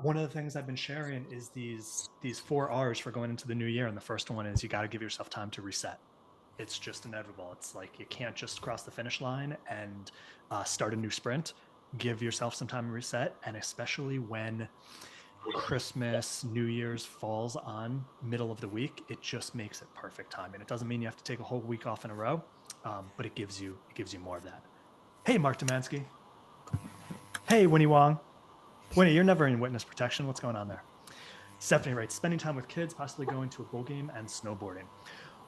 One of the things I've been sharing is these 4 R's for going into the new year. And the first one is you got to give yourself time to reset. It's just inevitable. It's like you can't just cross the finish line and start a new sprint. Give yourself some time to reset. And especially when Christmas, New Year's falls on middle of the week, it just makes it perfect time. And it doesn't mean you have to take a whole week off in a row, but it gives you more of that. Hey, Mark Domansky. Hey, Winnie Wong. Winnie, you're never in witness protection. What's going on there? Stephanie writes, spending time with kids, possibly going to a bowl game and snowboarding.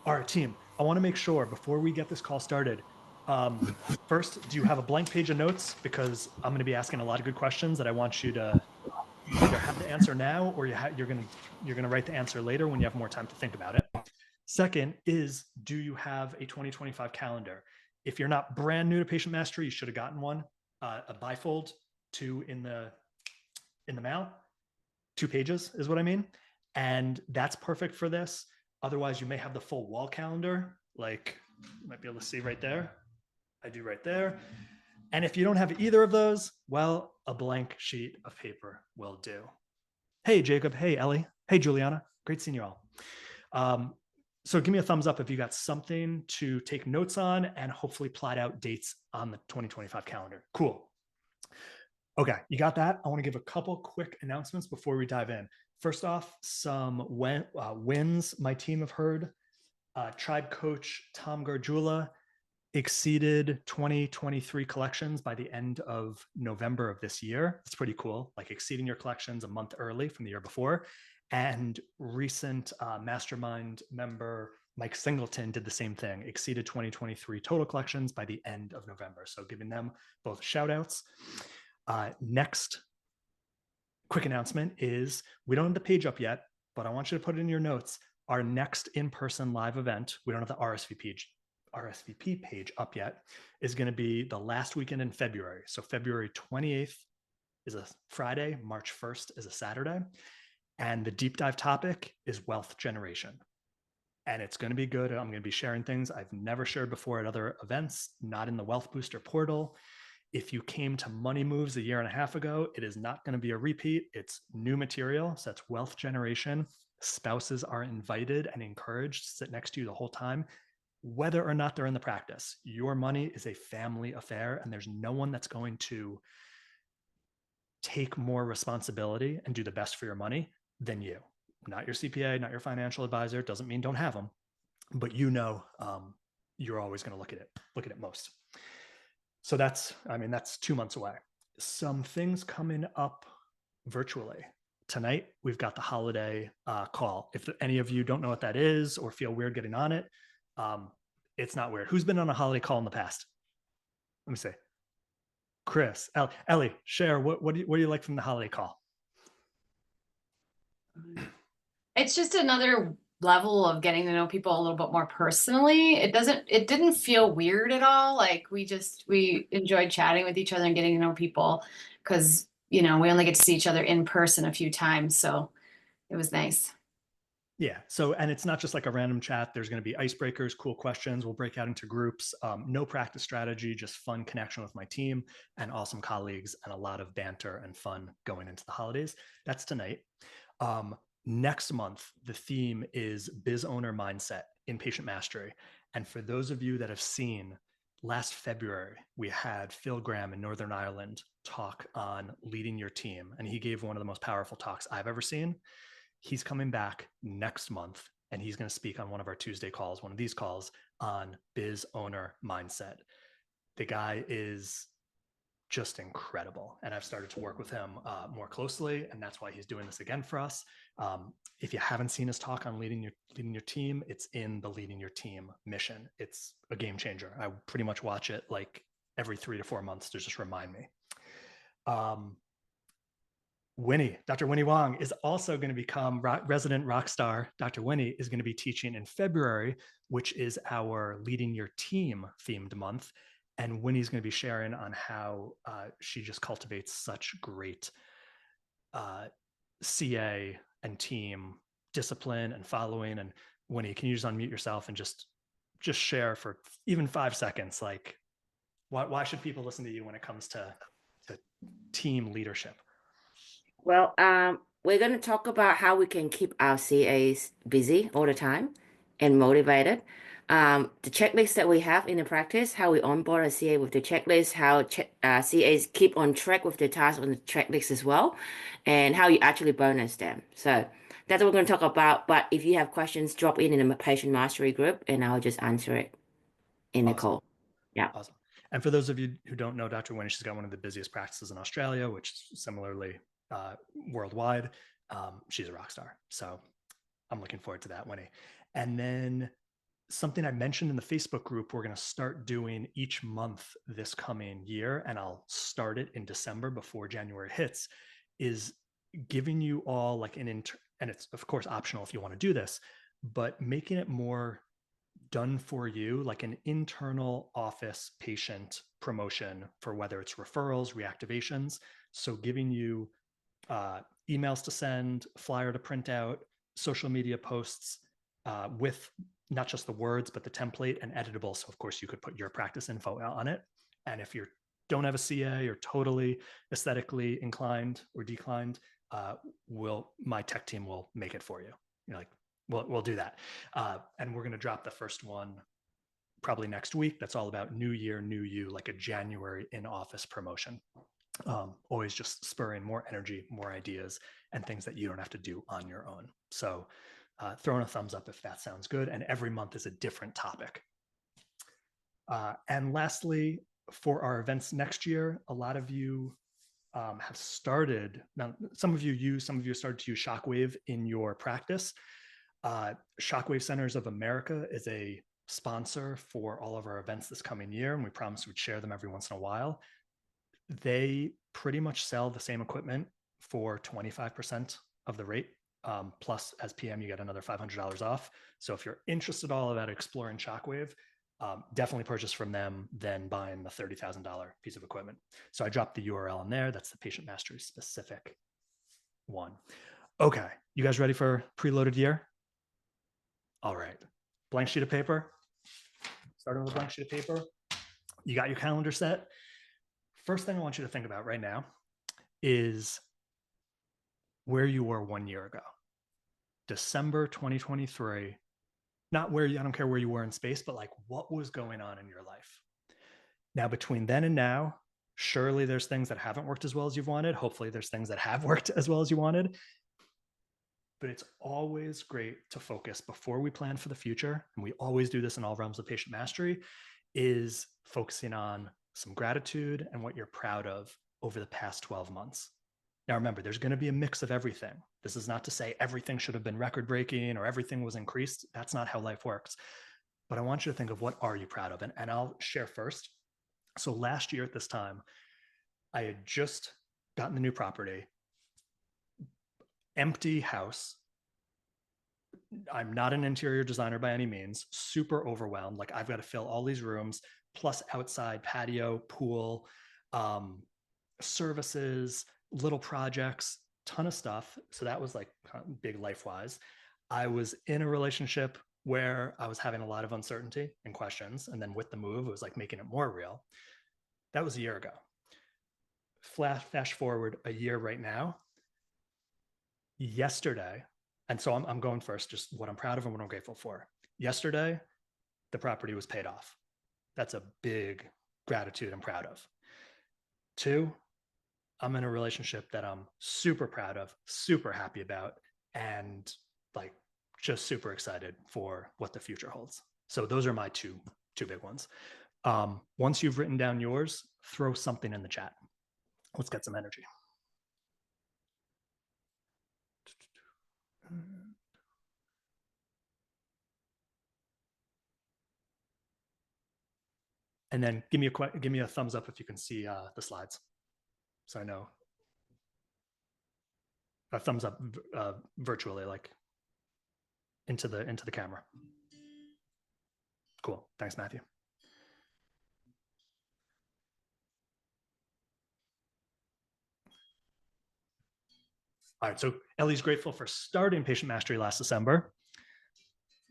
All right, team, I want to make sure before we get this call started, um, first, do you have a blank page of notes? Because I'm going to be asking a lot of good questions that I want you to either have the answer now or you're gonna write the answer later when you have more time to think about it. Second is, do you have a 2025 calendar? If you're not brand new to patient mastery, you should have gotten one. A bifold, two in the mail, 2 pages is what I mean. And that's perfect for this. Otherwise, you may have the full wall calendar, like you might be able to see right there. I do right there. And if you don't have either of those, well, a blank sheet of paper will do. Hey, Jacob. Hey, Ellie. Hey, Juliana. Great seeing you all. So give me a thumbs up if you got something to take notes on and hopefully plot out dates on the 2025 calendar. Cool. Okay, you got that? I want to give a couple quick announcements before we dive in. First off, some wins my team have heard. Tribe coach Tom Gargiula exceeded 2023 collections by the end of November of this year. It's pretty cool, like exceeding your collections a month early from the year before. And recent mastermind member Mike Singleton did the same thing, exceeded 2023 total collections by the end of November. So giving them both shout outs. Next quick announcement is we don't have the page up yet, but I want you to put it in your notes. Our next in-person live event, we don't have the RSVP page up yet, is going to be the last weekend in February. So February 28th is a Friday, March 1st is a Saturday. And the deep dive topic is wealth generation. And it's going to be good. I'm going to be sharing things I've never shared before at other events, not in the Wealth Booster portal. If you came to Money Moves a year and a half ago, it is not going to be a repeat. It's new material. So that's wealth generation. Spouses are invited and encouraged to sit next to you the whole time, whether or not they're in the practice. Your money is a family affair, and there's no one that's going to take more responsibility and do the best for your money than you. Not your CPA, not your financial advisor. It doesn't mean don't have them, but you're always going to look at it most. So that's 2 months away. Some things coming up virtually. Tonight, we've got the holiday call. If any of you don't know what that is or feel weird getting on it, it's not weird. Who's been on a holiday call in the past? Let me see. Chris, Ellie, share, what do you like from the holiday call? It's just another level of getting to know people a little bit more personally. It didn't feel weird at all. Like we enjoyed chatting with each other and getting to know people because, we only get to see each other in person a few times. So it was nice. Yeah. So, and it's not just like a random chat. There's going to be icebreakers, cool questions. We'll break out into groups. No practice strategy, just fun connection with my team and awesome colleagues and a lot of banter and fun going into the holidays. That's tonight. Next month, the theme is biz owner mindset in patient mastery. And for those of you that have seen, last February, we had Phil Graham in Northern Ireland talk on leading your team. And he gave one of the most powerful talks I've ever seen. He's coming back next month and he's going to speak on one of our Tuesday calls, one of these calls on biz owner mindset. The guy is just incredible. And I've started to work with him more closely. And that's why he's doing this again for us. If you haven't seen his talk on leading your team, it's in the Leading Your Team mission. It's a game changer. I pretty much watch it like every 3 to 4 months to just remind me. Dr. Winnie Wong is also going to become resident rock star. Dr. Winnie is going to be teaching in February, which is our Leading Your Team themed month. And Winnie's going to be sharing on how she just cultivates such great CA and team discipline and following. And Winnie, can you just unmute yourself and just share for even 5 seconds, like why should people listen to you when it comes to team leadership? Well, we're going to talk about how we can keep our CAs busy all the time and motivated. The checklist that we have in the practice, how we onboard a CA with the checklist, how CAs keep on track with the tasks on the checklist as well, and how you actually bonus them. So that's what we're going to talk about. But if you have questions, drop in the patient mastery group, and I'll just answer it in the Awesome. call. Yeah. Awesome. And for those of you who don't know Dr. Winnie, she's got one of the busiest practices in Australia, which is similarly worldwide. She's a rock star. So I'm looking forward to that, Winnie. And then something I mentioned in the Facebook group, we're going to start doing each month this coming year, and I'll start it in December before January hits, is giving you all like and it's of course optional if you want to do this, but making it more done for you, like an internal office patient promotion for whether it's referrals, reactivations. So giving you emails to send, flyer to print out, social media posts with not just the words, but the template and editable. So of course you could put your practice info on it. And if you don't have a CA or totally aesthetically inclined or declined, my tech team will make it for you. You're like, we'll do that. And we're going to drop the first one probably next week. That's all about new year, new you, like a January in-office promotion. Always just spurring more energy, more ideas, and things that you don't have to do on your own. So throwing a thumbs up if that sounds good. And every month is a different topic. And lastly, for our events next year, a lot of you have started, now some of you started to use Shockwave in your practice. Shockwave Centers of America is a sponsor for all of our events this coming year, and we promised we'd share them every once in a while. They pretty much sell the same equipment for 25% of the rate. Plus, as PM, you get another $500 off. So if you're interested at all about exploring Shockwave, definitely purchase from them than buying the $30,000 piece of equipment. So I dropped the URL in there. That's the patient mastery specific one. Okay, you guys ready for preloaded year? All right, blank sheet of paper. Starting with a blank sheet of paper. You got your calendar set. First thing I want you to think about right now is where you were 1 year ago. December 2023, not where I don't care where you were in space, but like what was going on in your life. Now, between then and now, surely there's things that haven't worked as well as you've wanted. Hopefully there's things that have worked as well as you wanted. But it's always great to focus before we plan for the future. And we always do this in all realms of patient mastery, is focusing on some gratitude and what you're proud of over the past 12 months. Now, remember, there's going to be a mix of everything. This is not to say everything should have been record breaking or everything was increased. That's not how life works. But I want you to think of what are you proud of? And I'll share first. So last year at this time, I had just gotten the new property, empty house. I'm not an interior designer by any means, super overwhelmed. Like I've got to fill all these rooms, plus outside patio, pool, services, little projects, ton of stuff. So that was like big life-wise. I was in a relationship where I was having a lot of uncertainty and questions. And then with the move, it was like making it more real. That was a year ago. Flash forward a year right now. Yesterday, and so I'm going first, just what I'm proud of and what I'm grateful for. Yesterday, the property was paid off. That's a big gratitude I'm proud of. 2, I'm in a relationship that I'm super proud of, super happy about, and like just super excited for what the future holds. So those are my two big ones. Once you've written down yours, throw something in the chat. Let's get some energy. And then give me a thumbs up if you can see the slides, so I know. A thumbs up virtually, like into the camera. Cool. Thanks, Matthew. All right. So Ellie's grateful for starting patient mastery last December.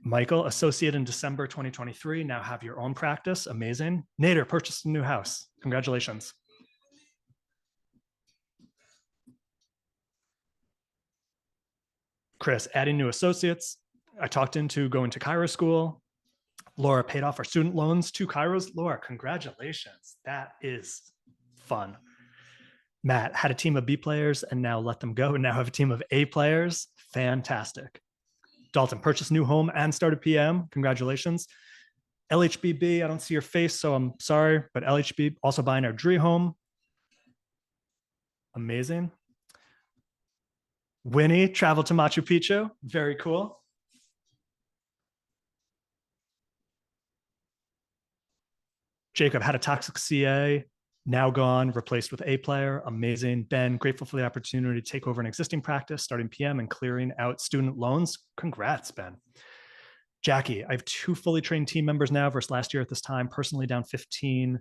Michael, associate in December 2023, now have your own practice. Amazing. Nader purchased a new house. Congratulations. Chris, adding new associates. I talked into going to chiros school. Laura paid off our student loans to chiros. Laura, congratulations. That is fun. Matt had a team of B players and now let them go and now have a team of A players. Fantastic. Dalton purchased new home and started PM. Congratulations. LHBB, I don't see your face, so I'm sorry, but LHB also buying our Dree home. Amazing. Winnie traveled to Machu Picchu. Very cool. Jacob had a toxic CA, now gone, replaced with A player. Amazing. Ben, grateful for the opportunity to take over an existing practice, starting PM and clearing out student loans. Congrats, Ben. Jackie, I have 2 fully trained team members now versus last year at this time, personally down 15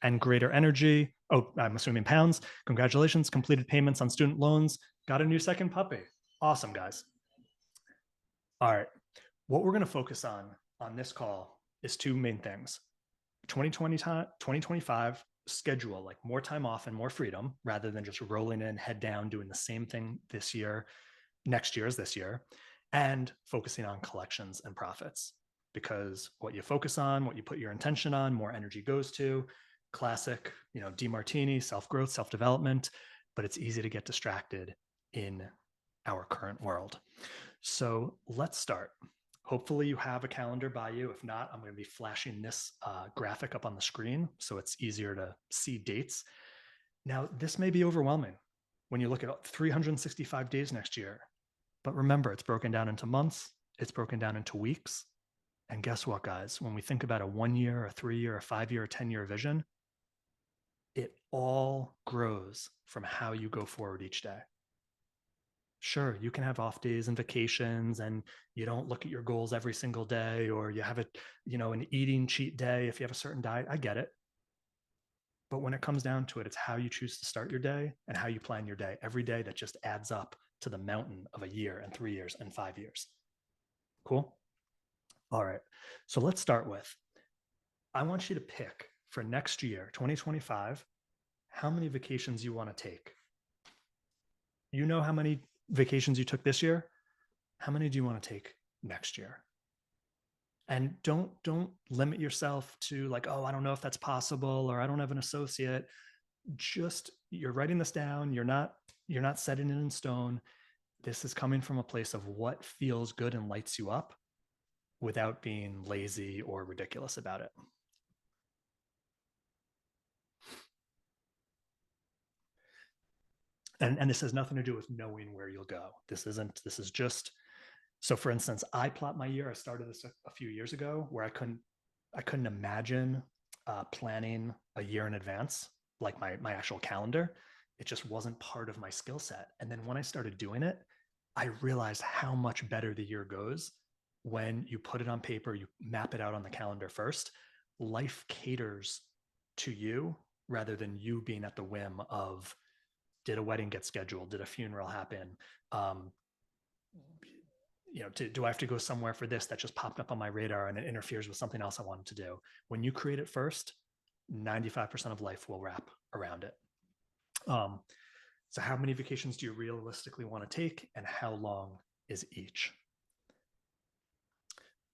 and greater energy. Oh, I'm assuming pounds. Congratulations, completed payments on student loans. Got a new second puppy. Awesome, guys. All right, what we're gonna focus on this call is 2 main things. 2025 schedule, like more time off and more freedom rather than just rolling in, head down, doing the same thing this year, next year as this year, and focusing on collections and profits. Because what you focus on, what you put your intention on, more energy goes to. Classic, DeMartini, self-growth, self-development, but it's easy to get distracted in our current world. So let's start. Hopefully you have a calendar by you. If not, I'm going to be flashing this graphic up on the screen so it's easier to see dates. Now, this may be overwhelming when you look at 365 days next year, but remember, it's broken down into months, it's broken down into weeks. And guess what, guys? When we think about a 1 year, a 3 year, a 5 year, a 10-year vision, it all grows from how you go forward each day. Sure, you can have off days and vacations and you don't look at your goals every single day, or you have an eating cheat day if you have a certain diet. I get it. But when it comes down to it, it's how you choose to start your day and how you plan your day every day that just adds up to the mountain of a year and 3 years and 5 years. Cool? All right. So let's start with, I want you to pick for next year, 2025, how many vacations you want to take. You know how many vacations you took this year? How many do you want to take next year? And don't limit yourself to like, oh, I don't know if that's possible, or I don't have an associate. Just, you're writing this down. You're not setting it in stone. This is coming from a place of what feels good and lights you up without being lazy or ridiculous about it. And this has nothing to do with knowing where you'll go. This is just, so for instance, I plot my year. I started this a few years ago where I couldn't imagine planning a year in advance, like my actual calendar. It just wasn't part of my skill set. And then when I started doing it, I realized how much better the year goes when you put it on paper, you map it out on the calendar first. Life caters to you rather than you being at the whim of, did a wedding get scheduled? Did a funeral happen? Do I have to go somewhere for this that just popped up on my radar and it interferes with something else I wanted to do? When you create it first, 95% of life will wrap around it. So how many vacations do you realistically want to take, and how long is each?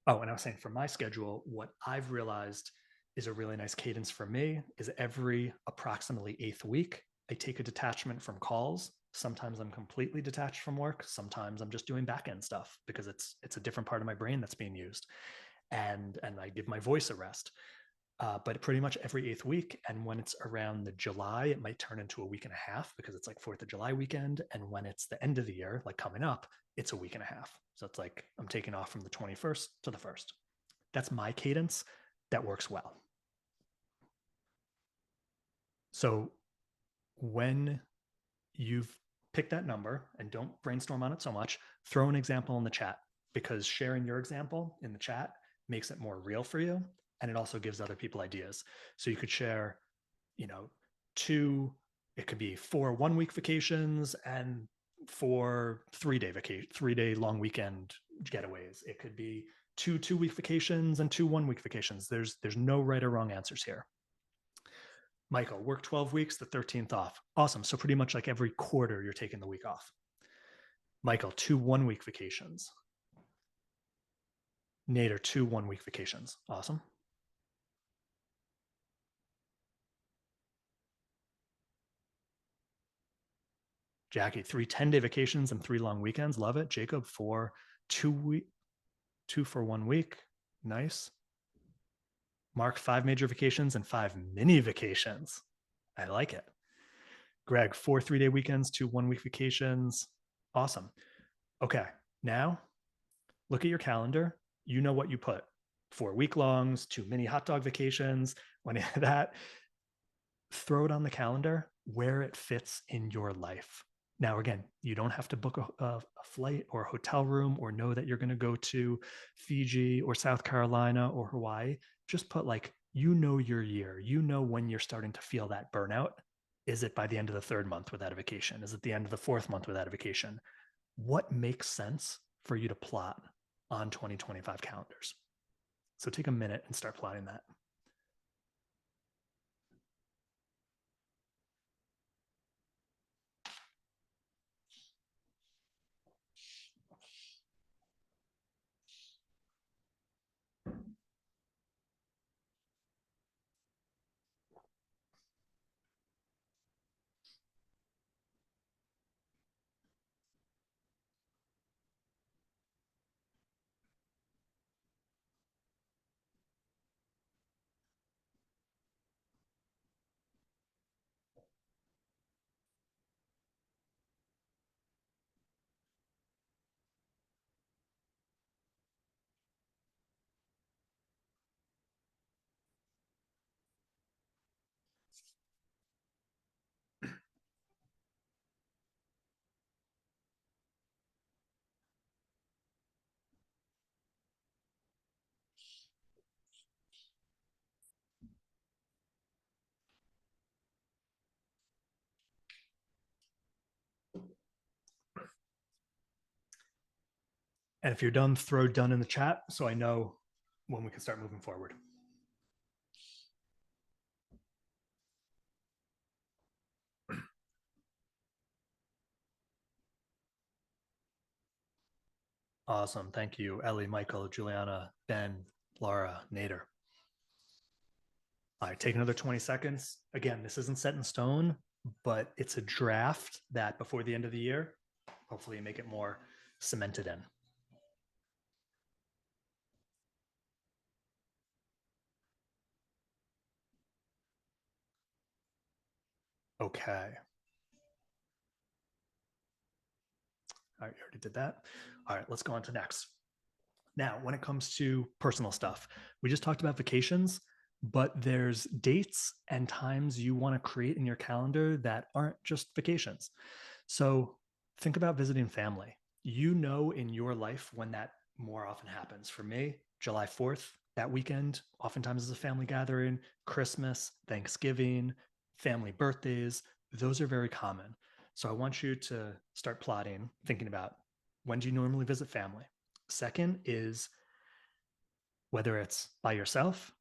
Oh, and I was saying, for my schedule, what I've realized is a really nice cadence for me is every approximately 8th week, I take a detachment from calls. Sometimes I'm completely detached from work. Sometimes I'm just doing back-end stuff because it's a different part of my brain that's being used. And I give my voice a rest. But pretty much every 8th week. And when it's around the July, it might turn into a week and a half because it's like 4th of July weekend. And when it's the end of the year, like coming up, it's a week and a half. So it's like I'm taking off from the 21st to the 1st. That's my cadence. That works well. So when you've picked that number, and don't brainstorm on it so much, throw an example in the chat, because sharing your example in the chat makes it more real for you. And it also gives other people ideas. So you could share, it could be 4 1-week vacations and 4 3-day long weekend getaways. It could be 2 2-week vacations and 2 1-week vacations. There's no right or wrong answers here. Michael, work 12 weeks, the 13th off. Awesome. So pretty much like every quarter, you're taking the week off. Michael, 2 1-week vacations. Nader, 2 1-week vacations. Awesome. Jackie, 3 10-day vacations and 3 long weekends. Love it. Jacob, 4 2 for 1 week. Nice. Mark, 5 major vacations and 5 mini vacations. I like it. Greg, 4 3-day weekends, 2 1-week vacations. Awesome. Okay, now look at your calendar. You know what you put. 4 week-longs, 2 mini hot dog vacations, one of that. Throw it on the calendar where it fits in your life. Now, again, you don't have to book a flight or a hotel room or know that you're going to go to Fiji or South Carolina or Hawaii. Just put like, you know, your year, you know, when you're starting to feel that burnout. Is it by the end of the 3rd month without a vacation? Is it the end of the 4th month without a vacation? What makes sense for you to plot on 2025 calendars? So take a minute and start plotting that. And if you're done, throw done in the chat so I know when we can start moving forward. Awesome. Thank you, Ellie, Michael, Juliana, Ben, Laura, Nader. All right, take another 20 seconds. Again, this isn't set in stone, but it's a draft that before the end of the year, hopefully you make it more cemented in. Okay. All right, you already did that. All right, let's go on to next. Now, when it comes to personal stuff, we just talked about vacations, but there's dates and times you want to create in your calendar that aren't just vacations. So think about visiting family. You know, in your life when that more often happens. For me, July 4th, that weekend, oftentimes is a family gathering, Christmas, Thanksgiving, family birthdays. Those are very common. So I want you to start plotting, thinking about when do you normally visit family? Second is whether it's by yourself,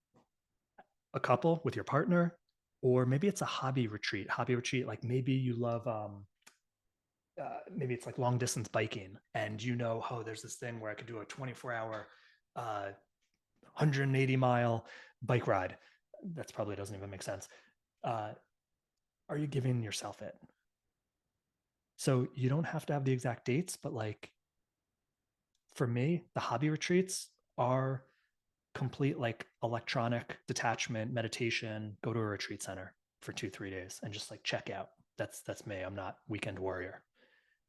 a couple with your partner, or maybe it's a hobby retreat. Like maybe you love, maybe it's like long distance biking, and you know, oh, there's this thing where I could do a 24-hour, 180-mile bike ride. That's probably doesn't even make sense. Are you giving yourself it? So you don't have to have the exact dates, but like for me, the hobby retreats are complete like electronic detachment meditation, go to a retreat center for 2-3 days and just like check out. That's me. I'm not weekend warrior.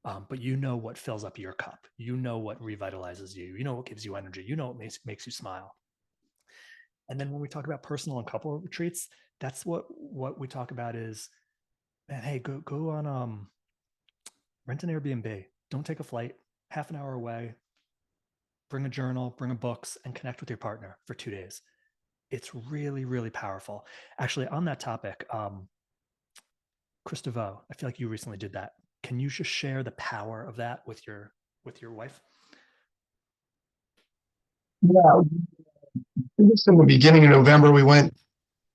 But you know what fills up your cup. You know what revitalizes you. You know what gives you energy. You know what makes you smile. And then when we talk about personal and couple retreats, that's what we talk about is, man, hey, go on rent an Airbnb. Don't take a flight, half an hour away. Bring a journal, bring a books, and connect with your partner for 2 days. It's really, really powerful. Actually, on that topic, Chris DeVoe, I feel like you recently did that. Can you just share the power of that with your wife? Yeah, just in the beginning of November, we went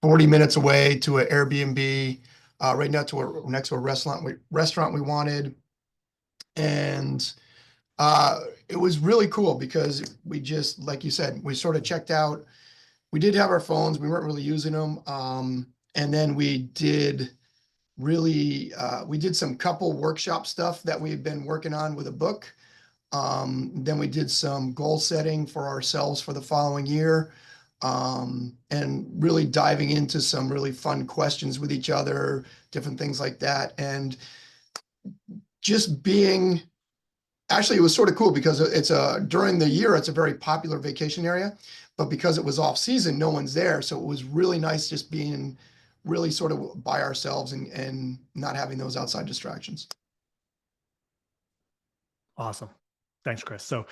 40 minutes away to an Airbnb, right next to a restaurant we wanted. And it was really cool because we just, like you said, we sort of checked out. We did have our phones. We weren't really using them. And then we did some couple workshop stuff that we had been working on with a book. Then we did some goal setting for ourselves for the following year. And really diving into some really fun questions with each other, different things like that. And just being, actually, it was sort of cool because during the year, it's a very popular vacation area, but because it was off season, no one's there. So it was really nice just being really sort of by ourselves and not having those outside distractions. Awesome. Thanks, Chris. So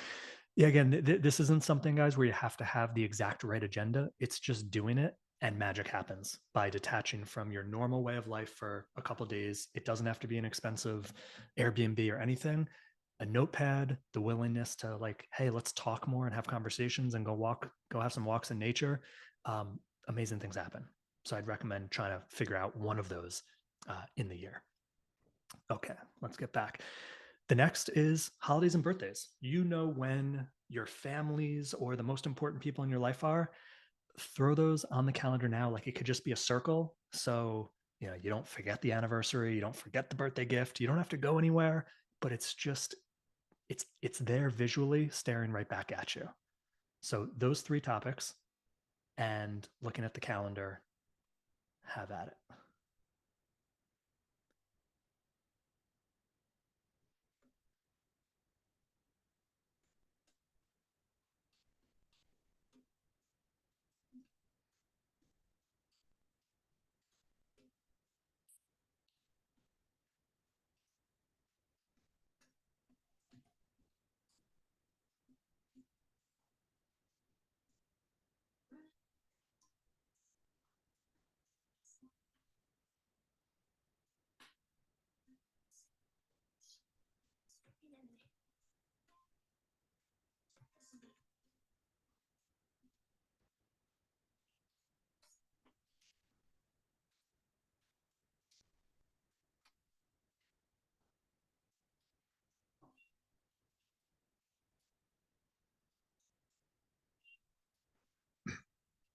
yeah, again, this isn't something, guys, where you have to have the exact right agenda. It's just doing it, and magic happens by detaching from your normal way of life for a couple of days. It doesn't have to be an expensive Airbnb or anything. A notepad, the willingness to like, hey, let's talk more and have conversations and go have some walks in nature. Amazing things happen. So I'd recommend trying to figure out one of those in the year. Okay, let's get back. The next is holidays and birthdays. You know when your families or the most important people in your life are. Throw those on the calendar now. Like it could just be a circle. So, you don't forget the anniversary, you don't forget the birthday gift, you don't have to go anywhere, but it's just, it's there visually staring right back at you. So those 3 topics and looking at the calendar, have at it.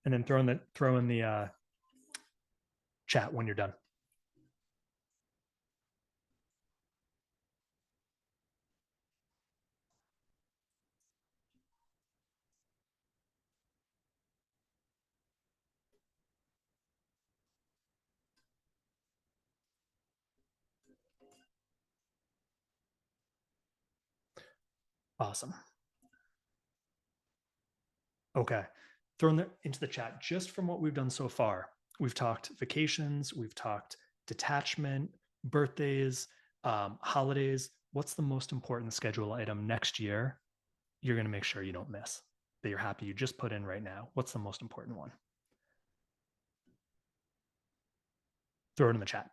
And then throw in the chat when you're done. Awesome. Okay. Throw into the chat just from what we've done so far. We've talked vacations, we've talked detachment, birthdays, holidays. What's the most important schedule item next year you're going to make sure you don't miss, that you're happy you just put in right now? What's the most important one? Throw it in the chat.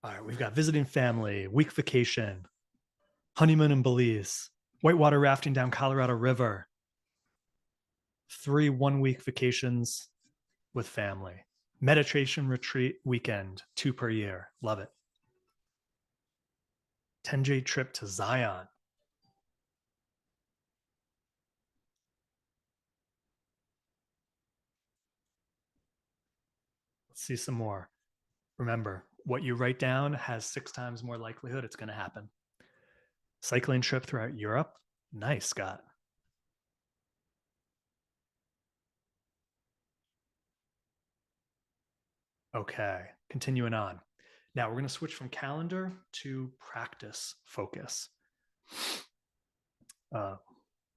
All right, we've got visiting family, week vacation, honeymoon in Belize, whitewater rafting down Colorado River, 3 1-week vacations with family, meditation retreat weekend, 2 per year. Love it. 10-day trip to Zion. Let's see some more. Remember, what you write down has 6 times more likelihood it's going to happen. Cycling trip throughout Europe. Nice, Scott. Okay, continuing on. Now we're going to switch from calendar to practice focus.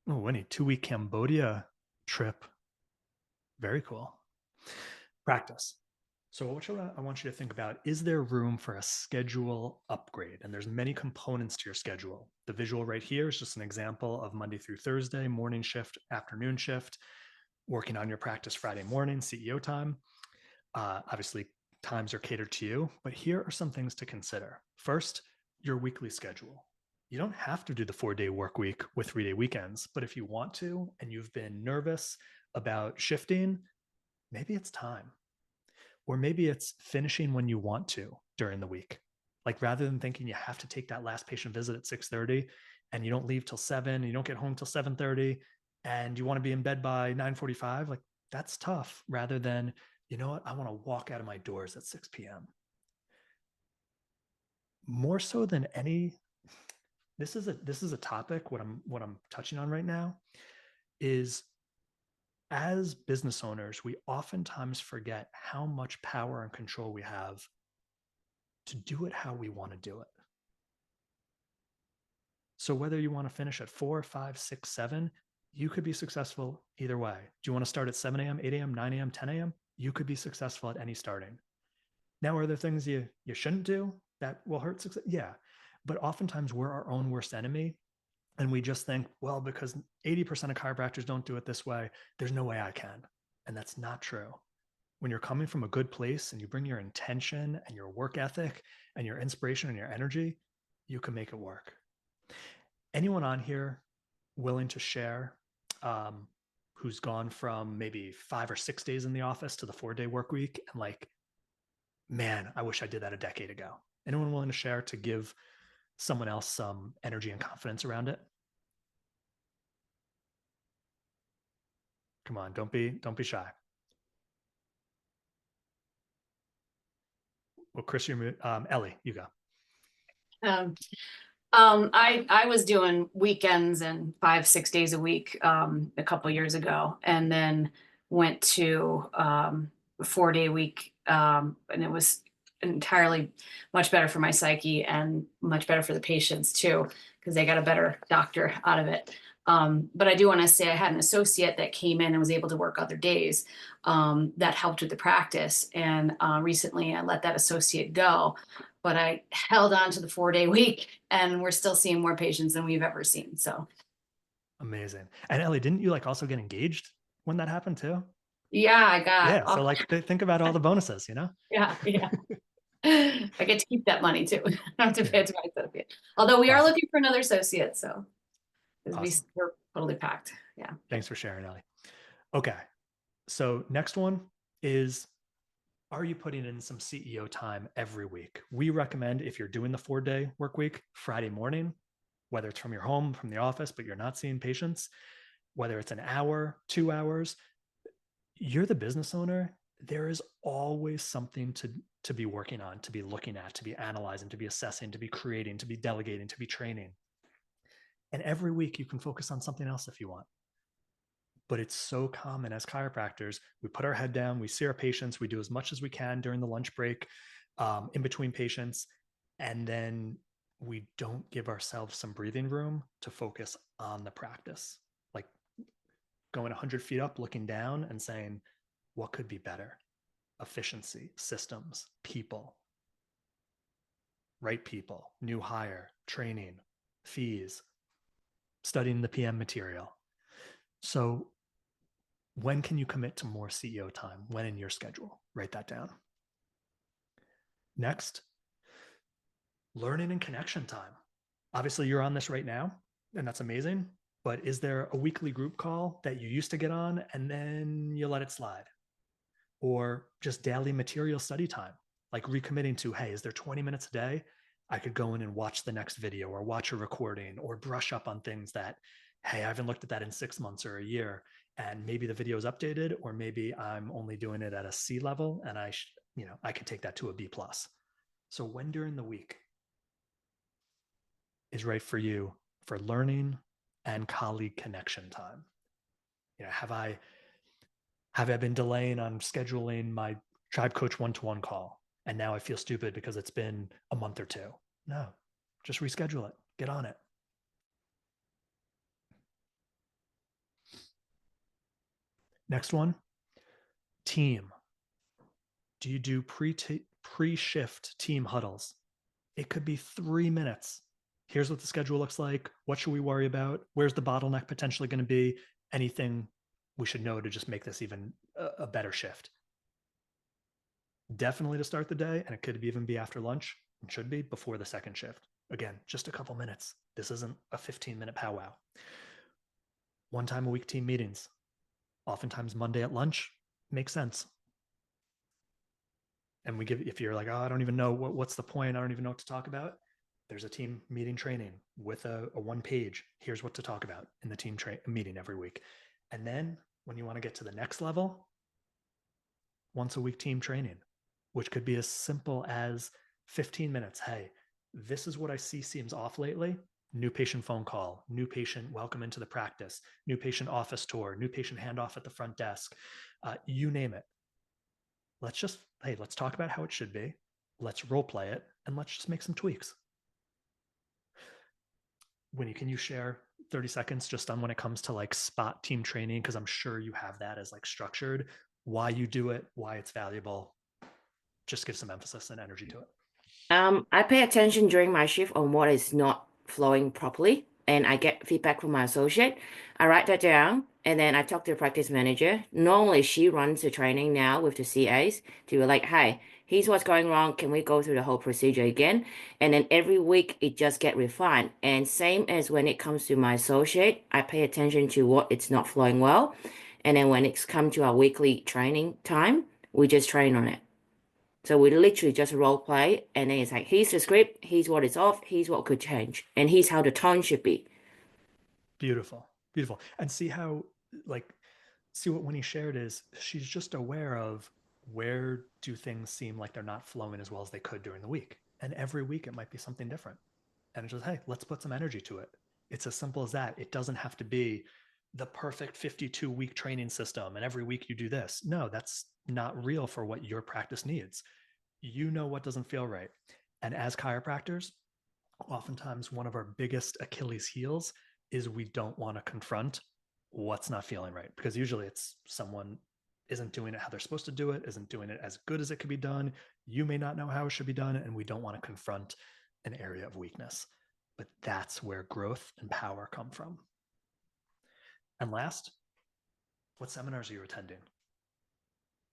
Winnie, 2-week Cambodia trip. Very cool. Practice. So what I want you to think about, is there room for a schedule upgrade? And there's many components to your schedule. The visual right here is just an example of Monday through Thursday, morning shift, afternoon shift. working on your practice Friday morning, CEO time. Obviously, times are catered to you, but here are some things to consider. First, your weekly schedule. You don't have to do the 4-day work week with 3-day weekends, but if you want to and you've been nervous about shifting, maybe it's time. Or maybe it's finishing when you want to during the week. Like rather than thinking you have to take that last patient visit at 6:30 and you don't leave till 7, and you don't get home till 7:30 and you want to be in bed by 9:45, like that's tough rather than, you know what, I want to walk out of my doors at 6 p.m. More so than any, this is a topic, what I'm touching on right now is, as business owners, we oftentimes forget how much power and control we have to do it how we want to do it. So whether you want to finish at 4, 5, 6, 7, you could be successful either way. Do you want to start at 7 a.m., 8 a.m., 9 a.m., 10 a.m.? You could be successful at any starting. Now, are there things you shouldn't do that will hurt success? Yeah. But oftentimes we're our own worst enemy. And we just think, well, because 80% of chiropractors don't do it this way, there's no way I can. And that's not true. When you're coming from a good place and you bring your intention and your work ethic and your inspiration and your energy, you can make it work. Anyone on here willing to share who's gone from maybe 5 or 6 days in the office to the 4-day work week and like, man, I wish I did that a decade ago? Anyone willing to share to give someone else some energy and confidence around it? Come on, don't be shy. Well, Chris, Ellie, you go. I was doing weekends and 5, 6 days a week a couple years ago, and then went to a 4-day week, and it was entirely much better for my psyche and much better for the patients too, because they got a better doctor out of it. But I do want to say I had an associate that came in and was able to work other days that helped with the practice. And recently I let that associate go, but I held on to the 4-day week and we're still seeing more patients than we've ever seen. So amazing. And Ellie, didn't you like also get engaged when that happened too? yeah, I got. Yeah. So like think about all the bonuses, you know? Yeah. I get to keep that money too. I don't have to pay it to my associate. Although we are Awesome. looking for another associate, so Awesome. we're totally packed. Yeah. Thanks for sharing, Ellie. Okay. So next one is, are you putting in some CEO time every week? We recommend, if you're doing the 4-day work week, Friday morning, whether it's from your home, from the office, but you're not seeing patients, whether it's an hour, 2 hours, you're the business owner. There is always something to be working on, to be looking at, to be analyzing, to be assessing, to be creating, to be delegating, to be training. And every week you can focus on something else if you want. But it's so common as chiropractors, we put our head down, we see our patients, we do as much as we can during the lunch break, in between patients, and then we don't give ourselves some breathing room to focus on the practice. Like going 100 feet up, looking down and saying, what could be better? Efficiency, systems, people, right people, new hire, training, fees, studying the PM material. So when can you commit to more CEO time? When in your schedule? Write that down. Next, learning and connection time. Obviously, you're on this right now, and that's amazing. But is there a weekly group call that you used to get on and then you let it slide? Or just daily material study time, like recommitting to, hey, is there 20 minutes a day? I could go in and watch the next video or watch a recording or brush up on things that, hey, I haven't looked at that in 6 months or a year. And maybe the video is updated, or maybe I'm only doing it at a C level and I could take that to a B+. So when during the week is right for you for learning and colleague connection time? Have I been delaying on scheduling my tribe coach one-to-one call, and now I feel stupid because it's been a month or 2? No, just reschedule it. Get on it. Next one, team. Do you do pre-shift team huddles? It could be 3 minutes. Here's what the schedule looks like. What should we worry about? Where's the bottleneck potentially going to be? Anything we should know to just make this even a better shift. Definitely to start the day, and it could even be after lunch. It should be before the second shift. Again, just a couple minutes. This isn't a 15-minute powwow. One time a week team meetings. Oftentimes Monday at lunch makes sense. And we give, if you're like, oh, I don't even know what's the point, I don't even know what to talk about. There's a team meeting training with a 1-page. Here's what to talk about in the team meeting every week. And then when you want to get to the next level, once a week team training, which could be as simple as 15 minutes. Hey, this is what I see seems off lately. New patient phone call, new patient welcome into the practice, new patient office tour, new patient handoff at the front desk, you name it. Let's talk about how it should be. Let's role play it, and let's just make some tweaks. Winnie, can you share 30 seconds just on when it comes to like spot team training? Because I'm sure you have that as like structured, why you do it, why it's valuable. Just give some emphasis and energy to it. I pay attention during my shift on what is not flowing properly, and I get feedback from my associate. I write that down, and then I talk to the practice manager. Normally, she runs the training now with the CAs to be like, "Hey, here's what's going wrong. Can we go through the whole procedure again?" And then every week it just get refined. And same as when it comes to my associate, I pay attention to what it's not flowing well, and then when it's come to our weekly training time, we just train on it. So we literally just role play, and then it's like, here's the script, here's what is off, here's what could change, and here's how the tone should be. Beautiful, beautiful. And see what Winnie shared is she's just aware of where do things seem like they're not flowing as well as they could during the week. And every week it might be something different. And it's just, hey, let's put some energy to it. It's as simple as that. It doesn't have to be the perfect 52-week training system and every week you do this. No, that's not real for what your practice needs. You know what doesn't feel right. And as chiropractors, oftentimes one of our biggest Achilles heels is we don't want to confront what's not feeling right, because usually it's someone isn't doing it how they're supposed to do it, isn't doing it as good as it could be done. You may not know how it should be done, and we don't want to confront an area of weakness. But that's where growth and power come from. And last, what seminars are you attending?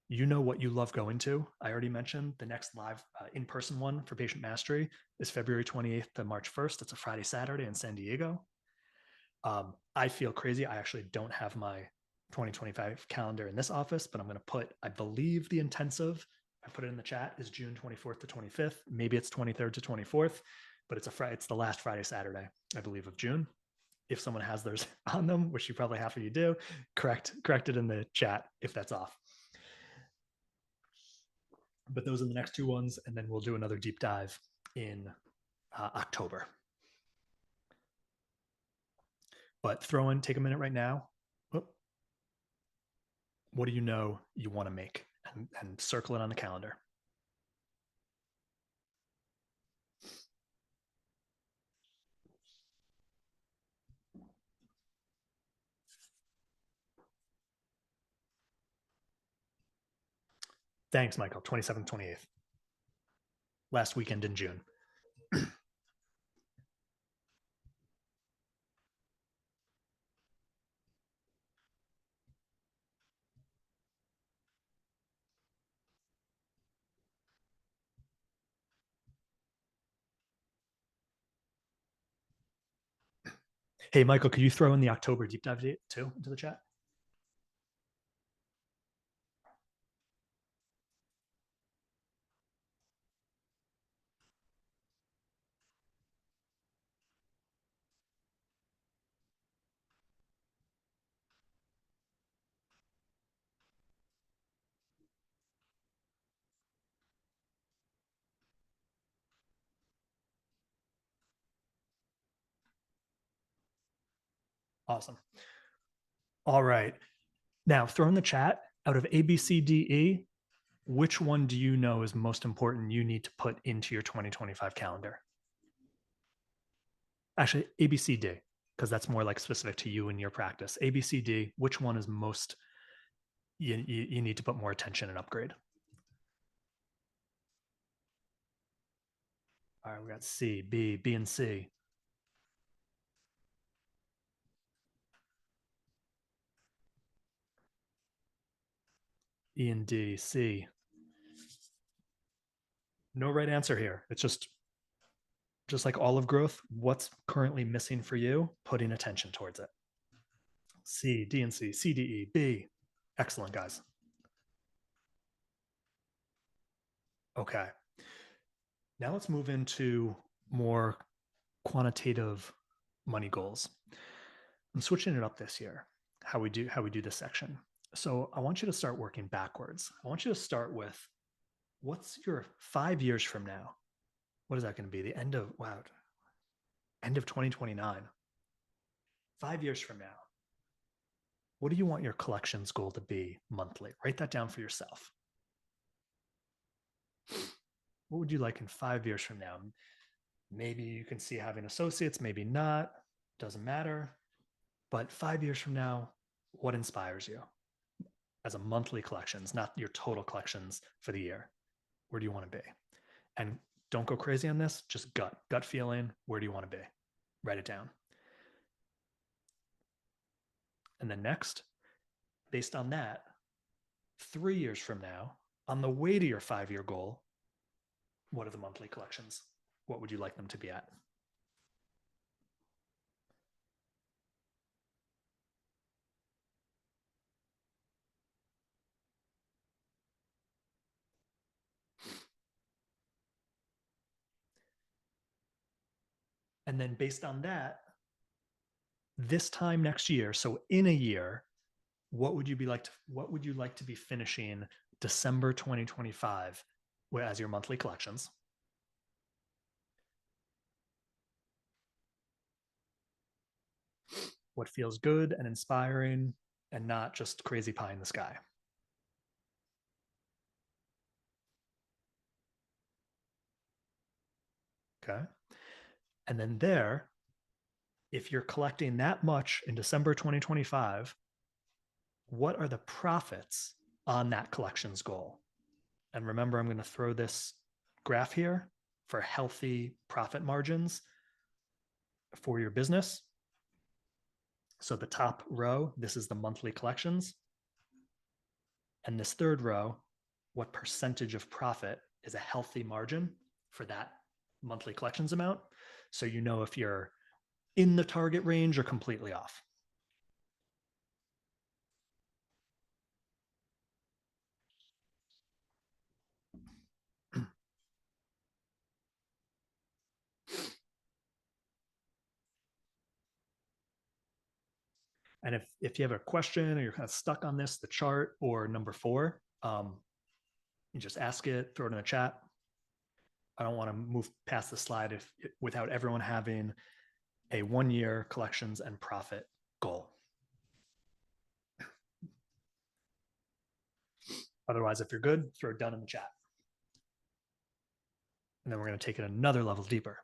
You know what you love going to. I already mentioned the next live in-person one for Patient Mastery is February 28th to March 1st. It's a Friday, Saturday in San Diego. I feel crazy. I actually don't have my 2025 calendar in this office, but I'm going to put, I believe the intensive, I put it in the chat, is June 24th to 25th. Maybe it's 23rd to 24th, but it's the last Friday, Saturday, I believe, of June. If someone has theirs on them, which you probably half of you do, correct it in the chat if that's off. But those are the next two ones, and then we'll do another deep dive in October. But take a minute right now. What do you know you want to make? And circle it on the calendar. Thanks, Michael. 27th, 28th. Last weekend in June. Hey, Michael, could you throw in the October deep dive date too into the chat? Awesome. All right. Now, throw in the chat, out of A, B, C, D, E, which one do you know is most important you need to put into your 2025 calendar? Actually, A, B, C, D, because that's more like specific to you and your practice. A, B, C, D, which one is most, you need to put more attention and upgrade? All right, we got C, B, and C. E and D, C. No right answer here. It's just like olive growth, what's currently missing for you, putting attention towards it. C, D and C, C, D, E, B. Excellent, guys. Okay. Now let's move into more quantitative money goals. I'm switching it up this year, how we do this section. So I want you to start working backwards. I want you to start with what's your 5 years from now? What is that going to be? The end of 2029. 5 years from now. What do you want your collections goal to be monthly? Write that down for yourself. What would you like in 5 years from now? Maybe you can see having associates, maybe not, doesn't matter. But 5 years from now, what inspires you as a monthly collections, not your total collections for the year? Where do you want to be? And don't go crazy on this, just gut feeling. Where do you want to be? Write it down. And then next, based on that, 3 years from now, on the way to your 5-year goal, what are the monthly collections? What would you like them to be at? And then based on that, this time next year, so in a year, what would you like to be finishing December 2025 as your monthly collections? What feels good and inspiring and not just crazy pie in the sky? Okay. And then there, if you're collecting that much in December 2025, what are the profits on that collections goal? And remember, I'm going to throw this graph here for healthy profit margins for your business. So the top row, this is the monthly collections. And this third row, what percentage of profit is a healthy margin for that monthly collections amount? So you know if you're in the target range or completely off. And if you have a question or you're kind of stuck on this, the chart or number 4, you just ask it, throw it in the chat. I don't want to move past the slide without everyone having a 1-year collections and profit goal. Otherwise, if you're good, throw done in the chat. And then we're going to take it another level deeper.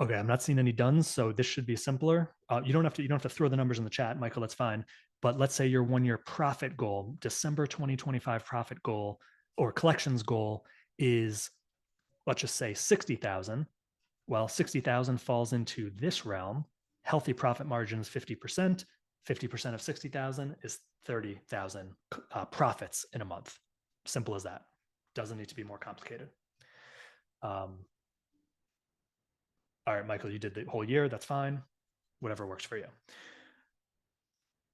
Okay, I'm not seeing any dones, so this should be simpler. You don't have to throw the numbers in the chat, Michael. That's fine. But let's say your 1-year profit goal, December 2025 profit goal or collections goal is, let's just say 60,000. Well, 60,000 falls into this realm. Healthy profit margin is 50%. 50% of 60,000 is 30,000 profits in a month. Simple as that. Doesn't need to be more complicated. All right, Michael, you did the whole year. That's fine. Whatever works for you.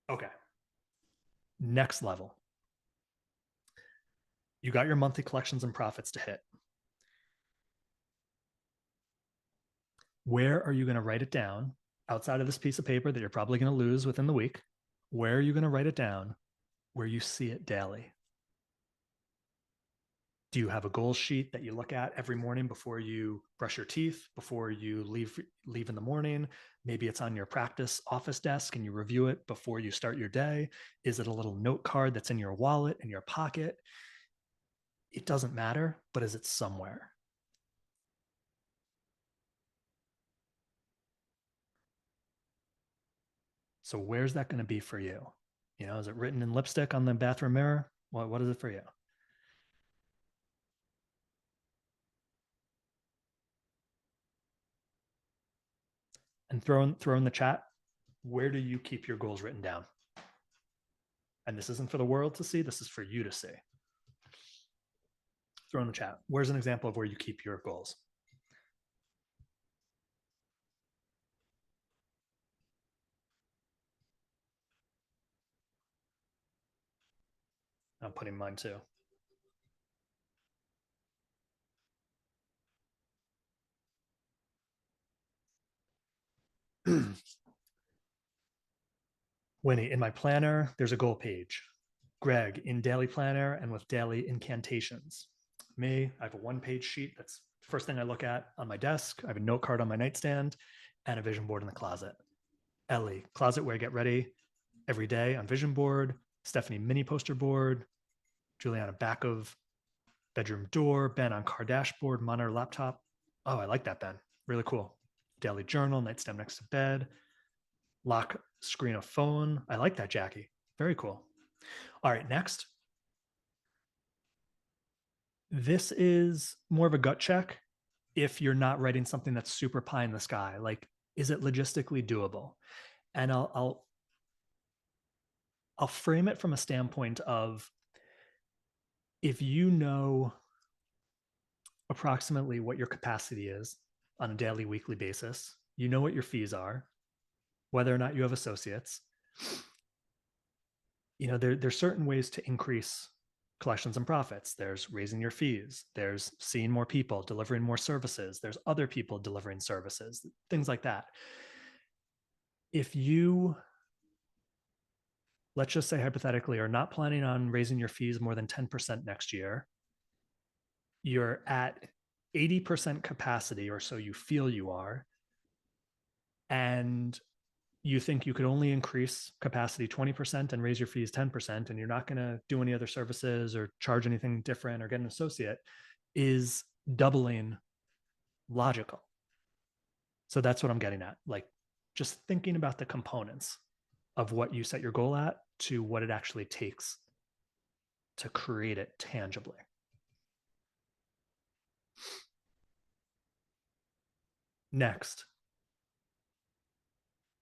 Okay. Next level. You got your monthly collections and profits to hit. Where are you going to write it down outside of this piece of paper that you're probably going to lose within the week? Where are you going to write it down where you see it daily? Do you have a goal sheet that you look at every morning before you brush your teeth, before you leave in the morning? Maybe it's on your practice office desk and you review it before you start your day. Is it a little note card that's in your wallet, in your pocket? It doesn't matter, but is it somewhere? So where's that going to be for you? You know, is it written in lipstick on the bathroom mirror? What is it for you? And throw in the chat, where do you keep your goals written down? And this isn't for the world to see, this is for you to see. Throw in the chat. Where's an example of where you keep your goals? I'm putting mine too. Winnie, in my planner, there's a goal page. Greg, in daily planner and with daily incantations. Me, I have a one-page sheet. That's the first thing I look at on my desk. I have a note card on my nightstand and a vision board in the closet. Ellie, closet where I get ready every day on vision board. Stephanie, mini poster board. Juliana, back of bedroom door. Ben on car dashboard, monitor laptop. Oh, I like that, Ben. Really cool. Daily journal, nightstand next to bed. Lock screen of phone. I like that, Jackie. Very cool. All right, next. This is more of a gut check if you're not writing something that's super pie in the sky. Like, is it logistically doable? And I'll frame it from a standpoint of, if you know approximately what your capacity is on a daily, weekly basis, you know what your fees are, whether or not you have associates, you know, there's certain ways to increase collections and profits. There's raising your fees. There's seeing more people, delivering more services. There's other people delivering services, things like that. If you, let's just say hypothetically, are not planning on raising your fees more than 10% next year, you're at 80% capacity, or so you feel you are, and you think you could only increase capacity 20% and raise your fees 10%, and you're not going to do any other services or charge anything different or get an associate, is doubling logical? So that's what I'm getting at. Like, just thinking about the components of what you set your goal at to what it actually takes to create it tangibly. Next,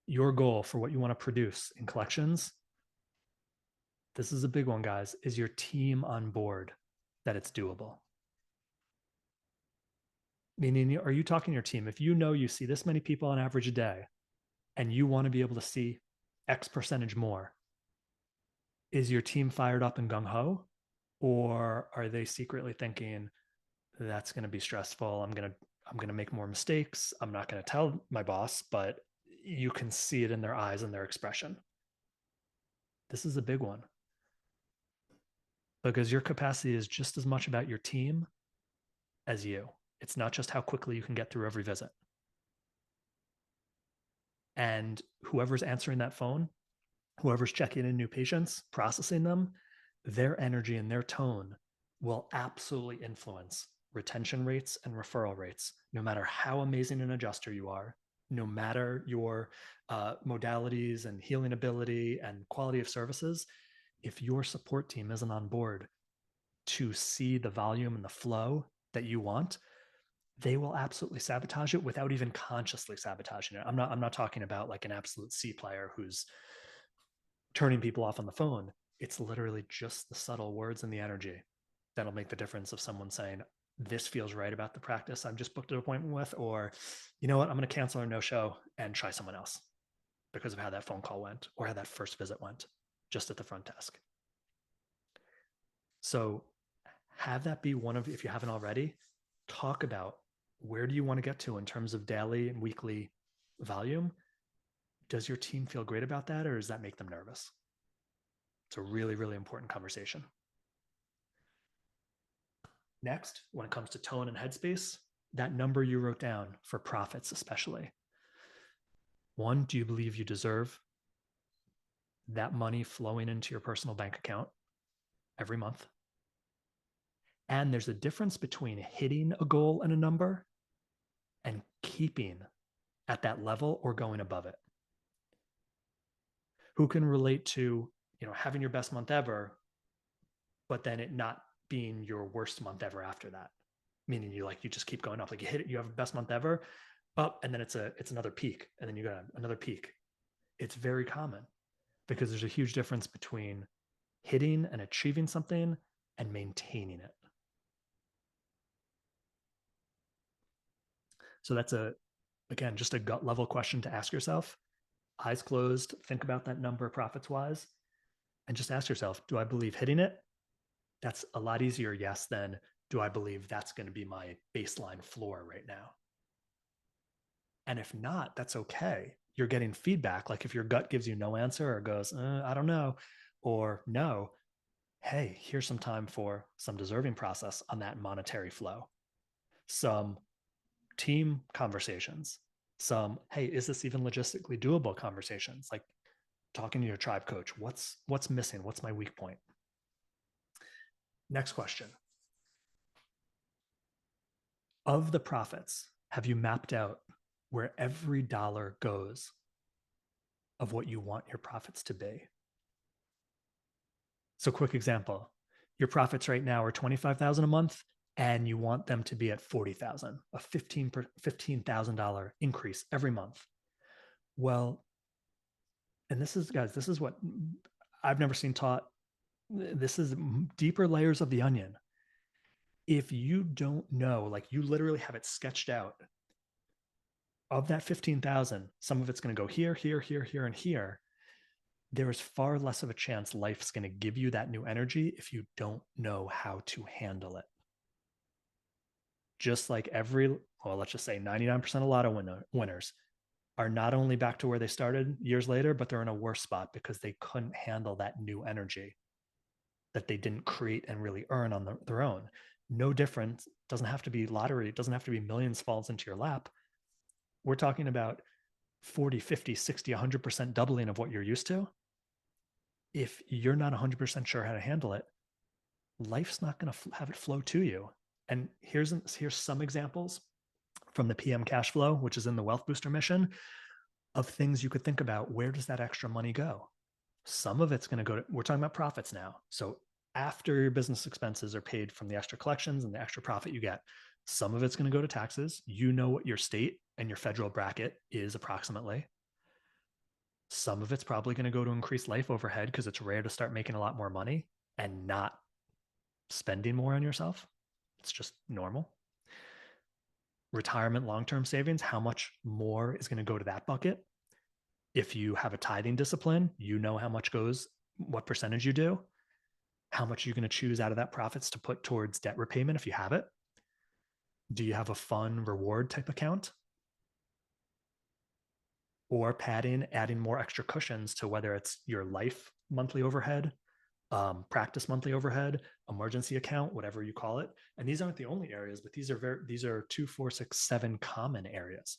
your goal for what you want to produce in collections. This is a big one, guys. Is your team on board that it's doable? Meaning, are you talking to your team? If you know you see this many people on average a day and you want to be able to see X percentage more, is your team fired up and gung-ho? Or are they secretly thinking, that's going to be stressful, I'm going to make more mistakes, I'm not going to tell my boss, but you can see it in their eyes and their expression? This is a big one, because your capacity is just as much about your team as you. It's not just how quickly you can get through every visit. And whoever's answering that phone, whoever's checking in new patients, processing them, their energy and their tone will absolutely influence retention rates and referral rates, no matter how amazing an adjuster you are, no matter your modalities and healing ability and quality of services. If your support team isn't on board to see the volume and the flow that you want, they will absolutely sabotage it without even consciously sabotaging it. I'm not talking about like an absolute C player who's turning people off on the phone. It's literally just the subtle words and the energy that'll make the difference of someone saying, this feels right about the practice I've just booked an appointment with, or, you know what, I'm going to cancel or no show and try someone else because of how that phone call went or how that first visit went just at the front desk. So have that be one of, if you haven't already, talk about where do you want to get to in terms of daily and weekly volume. Does your team feel great about that, or does that make them nervous? It's a really, really important conversation. Next, when it comes to tone and headspace, that number you wrote down for profits especially. One, do you believe you deserve that money flowing into your personal bank account every month? And there's a difference between hitting a goal and a number and keeping at that level or going above it. Who can relate to, having your best month ever, but then it not being your worst month ever after that? Meaning you just keep going up, like you hit it, you have the best month ever, up, and then it's another peak, and then you got another peak. It's very common because there's a huge difference between hitting and achieving something and maintaining it. So that's again, just a gut level question to ask yourself. Eyes closed, think about that number profits wise, and just ask yourself, do I believe hitting it? That's a lot easier yes than do I believe that's going to be my baseline floor right now? And if not, that's okay. You're getting feedback. Like if your gut gives you no answer or goes, I don't know, or no, hey, here's some time for some deserving process on that monetary flow, some team conversations, some, hey, is this even logistically doable conversations? Like talking to your tribe coach, what's missing? What's my weak point? Next question. Of the profits, have you mapped out where every dollar goes of what you want your profits to be? So quick example, your profits right now are $25,000 a month and you want them to be at $40,000, a $15,000 increase every month. Well, and this is, guys, this is what I've never seen taught. This is deeper layers of the onion. If you don't know, like you literally have it sketched out, of that 15,000, some of it's going to go here, here, here, here, and here. There is far less of a chance life's going to give you that new energy if you don't know how to handle it. Just like let's just say 99% of lotto winners are not only back to where they started years later, but they're in a worse spot because they couldn't handle that new energy that they didn't create and really earn on their own. No difference. Doesn't have to be lottery. It doesn't have to be millions falls into your lap. We're talking about 40, 50, 60, 100% doubling of what you're used to. If you're not 100% sure how to handle it, life's not going to have it flow to you. And here's some examples from the PM cash flow, which is in the Wealth Booster mission, of things you could think about. Where does that extra money go? Some of it's going to go to, we're talking about profits now. So after your business expenses are paid from the extra collections and the extra profit you get, some of it's going to go to taxes. You know what your state and your federal bracket is approximately. Some of it's probably going to go to increase life overhead because it's rare to start making a lot more money and not spending more on yourself. It's just normal. Retirement long-term savings, how much more is going to go to that bucket? If you have a tithing discipline, you know how much goes, what percentage you do, how much you're going to choose out of that profits to put towards debt repayment if you have it. Do you have a fun reward type account? Or adding more extra cushions to whether it's your life monthly overhead, practice monthly overhead, emergency account, whatever you call it. And these aren't the only areas, but these are 2, 4, 6, 7 common areas.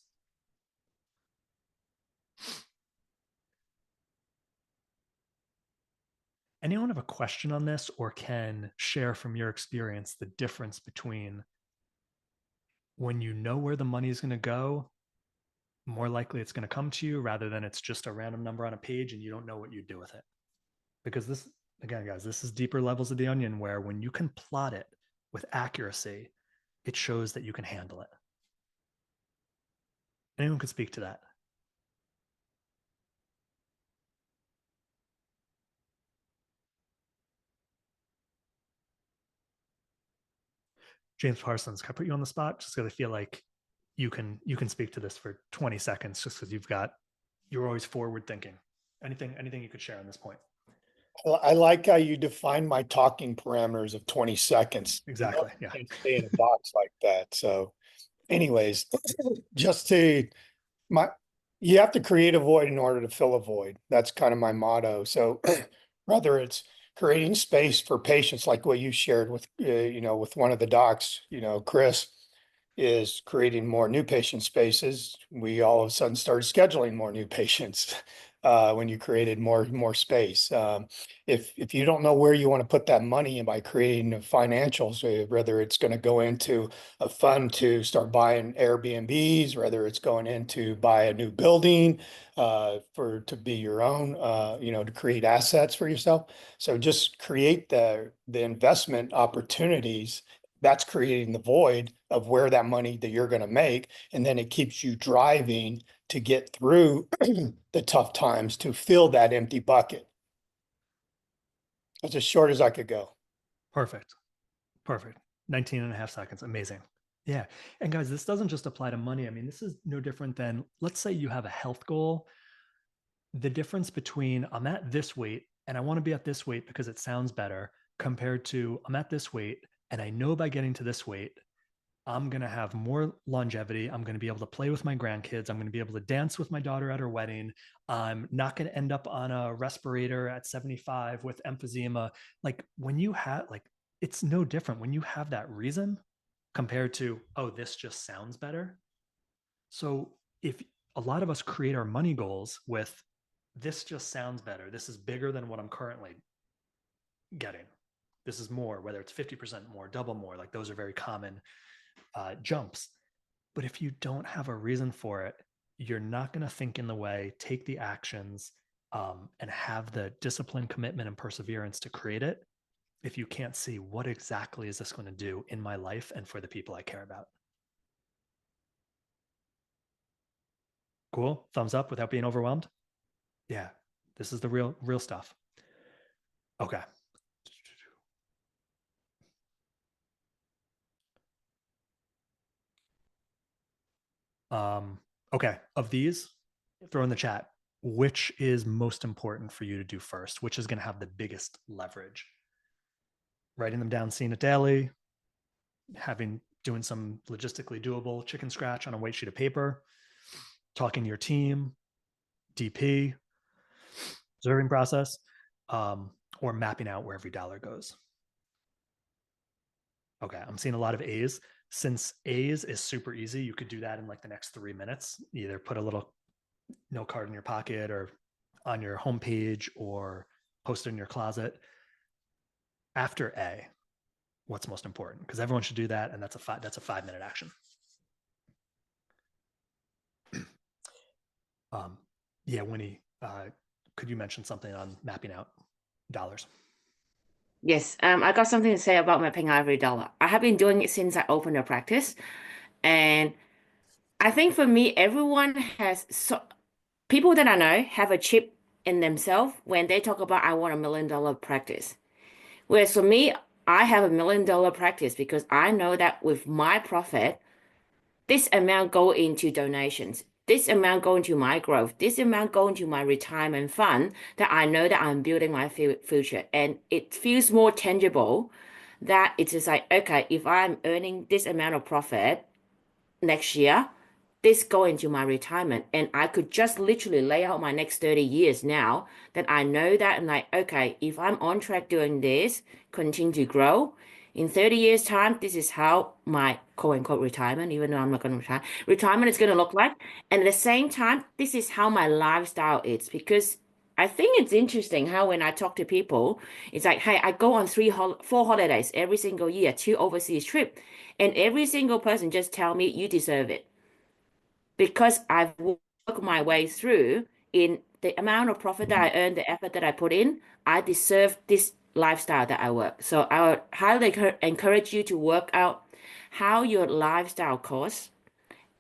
Anyone have a question on this or can share from your experience the difference between when you know where the money is going to go, more likely it's going to come to you rather than it's just a random number on a page and you don't know what you do with it? Because this, again, guys, this is deeper levels of the onion where when you can plot it with accuracy, it shows that you can handle it. Anyone could speak to that? James Parsons, can I put you on the spot? Just because I feel like you can speak to this for 20 seconds just because you're always forward thinking. Anything you could share on this point? I like how you define my talking parameters of 20 seconds. Exactly. You Yeah. can't stay in a box like that. So anyways, you have to create a void in order to fill a void. That's kind of my motto. So whether it's creating space for patients like what you shared with, with one of the docs, Chris, is creating more new patient spaces. We all of a sudden started scheduling more new patients. when you created more space. If you don't know where you want to put that money, and by creating the financials, whether it's going to go into a fund to start buying Airbnbs, whether it's going into buy a new building to be your own, to create assets for yourself. So just create the investment opportunities. That's creating the void of where that money that you're going to make, and then it keeps you driving to get through the tough times, to fill that empty bucket. That's as short as I could go. Perfect. 19 and a half seconds. Amazing. Yeah. And guys, this doesn't just apply to money. I mean, this is no different than, let's say you have a health goal. The difference between I'm at this weight and I want to be at this weight because it sounds better, compared to I'm at this weight and I know by getting to this weight, I'm going to have more longevity. I'm going to be able to play with my grandkids. I'm going to be able to dance with my daughter at her wedding. I'm not going to end up on a respirator at 75 with emphysema. Like when you have, like, it's no different when you have that reason compared to, oh, this just sounds better. So if a lot of us create our money goals with, this just sounds better, this is bigger than what I'm currently getting, this is more, whether it's 50% more, double more, like those are very common jumps. But if you don't have a reason for it, you're not going to think in the way, take the actions, and have the discipline, commitment, and perseverance to create it if you can't see what exactly is this going to do in my life and for the people I care about. Cool. Thumbs up without being overwhelmed. Yeah, this is the real stuff. Okay. Okay, of these, throw in the chat, which is most important for you to do first? Which is going to have the biggest leverage? Writing them down, seeing it daily, doing some logistically doable chicken scratch on a white sheet of paper, talking to your team, DP, observing process, or mapping out where every dollar goes. Okay, I'm seeing a lot of A's. Since A's is super easy, you could do that in like the next 3 minutes. Either put a little note card in your pocket or on your homepage or post it in your closet. After A, what's most important? Because everyone should do that, and that's a 5-minute action. Yeah, Winnie, could you mention something on mapping out dollars? Yes, I got something to say about mapping out every dollar. I have been doing it since I opened a practice, and I think for me, everyone has people that I know have a chip in themselves when they talk about I want $1 million practice. Whereas for me, I have $1 million practice because I know that with my profit, this amount go into donations. This amount go into my growth. This amount go into my retirement fund that I know that I'm building my future. And it feels more tangible that it's just like, okay, if I'm earning this amount of profit next year, this go into my retirement. And I could just literally lay out my next 30 years now that I know that I'm like, okay, if I'm on track doing this, continue to grow. In 30 years' time, this is how my quote unquote retirement, even though I'm not going to retire, retirement is going to look like. And at the same time, this is how my lifestyle is. Because I think it's interesting how when I talk to people, it's like, hey, I go on 4 holidays every single year, 2 overseas trip, and every single person just tell me you deserve it because I've worked my way through in the amount of profit that I earn, the effort that I put in. I deserve this lifestyle that I work. So I would highly encourage you to work out how your lifestyle costs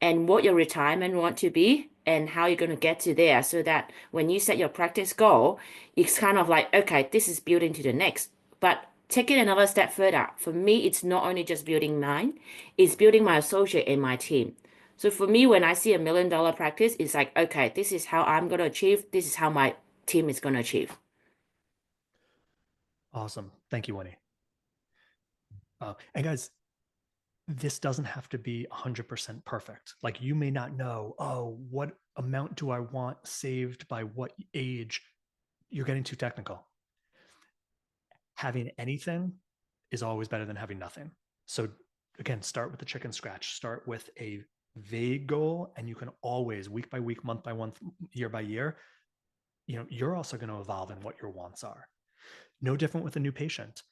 and what your retirement want to be and how you're going to get to there so that when you set your practice goal, it's kind of like, okay, this is building to the next. But take it another step further. For me, it's not only just building mine, it's building my associate and my team. So for me, when I see $1 million practice, it's like, okay, this is how I'm going to achieve. This is how my team is going to achieve. Awesome. Thank you, Winnie. And guys, this doesn't have to be 100% perfect. Like you may not know, oh, what amount do I want saved by what age? You're getting too technical. Having anything is always better than having nothing. So again, start with the chicken scratch, start with a vague goal, and you can always, week by week, month by month, year by year, you're also going to evolve in what your wants are. No different with a new patient.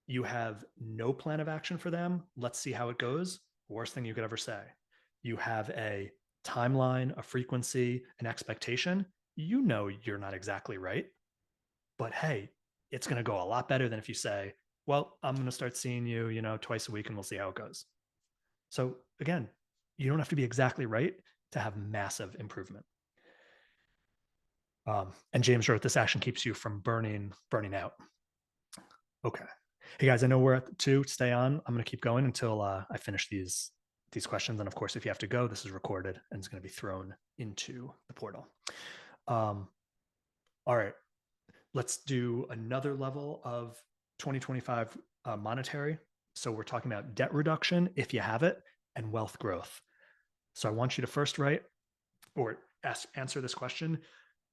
You have no plan of action for them. Let's see how it goes. Worst thing you could ever say. You have a timeline, a frequency, an expectation. You're not exactly right, but hey, it's going to go a lot better than if you say, well, I'm going to start seeing you, twice a week and we'll see how it goes. So again, you don't have to be exactly right to have massive improvement. And James wrote, this action keeps you from burning out. Okay. Hey guys, I know we're at 2. Stay on. I'm going to keep going until I finish these questions. And of course, if you have to go, this is recorded and it's going to be thrown into the portal. All right. Let's do another level of 2025 monetary. So we're talking about debt reduction, if you have it, and wealth growth. So I want you to first write or answer this question.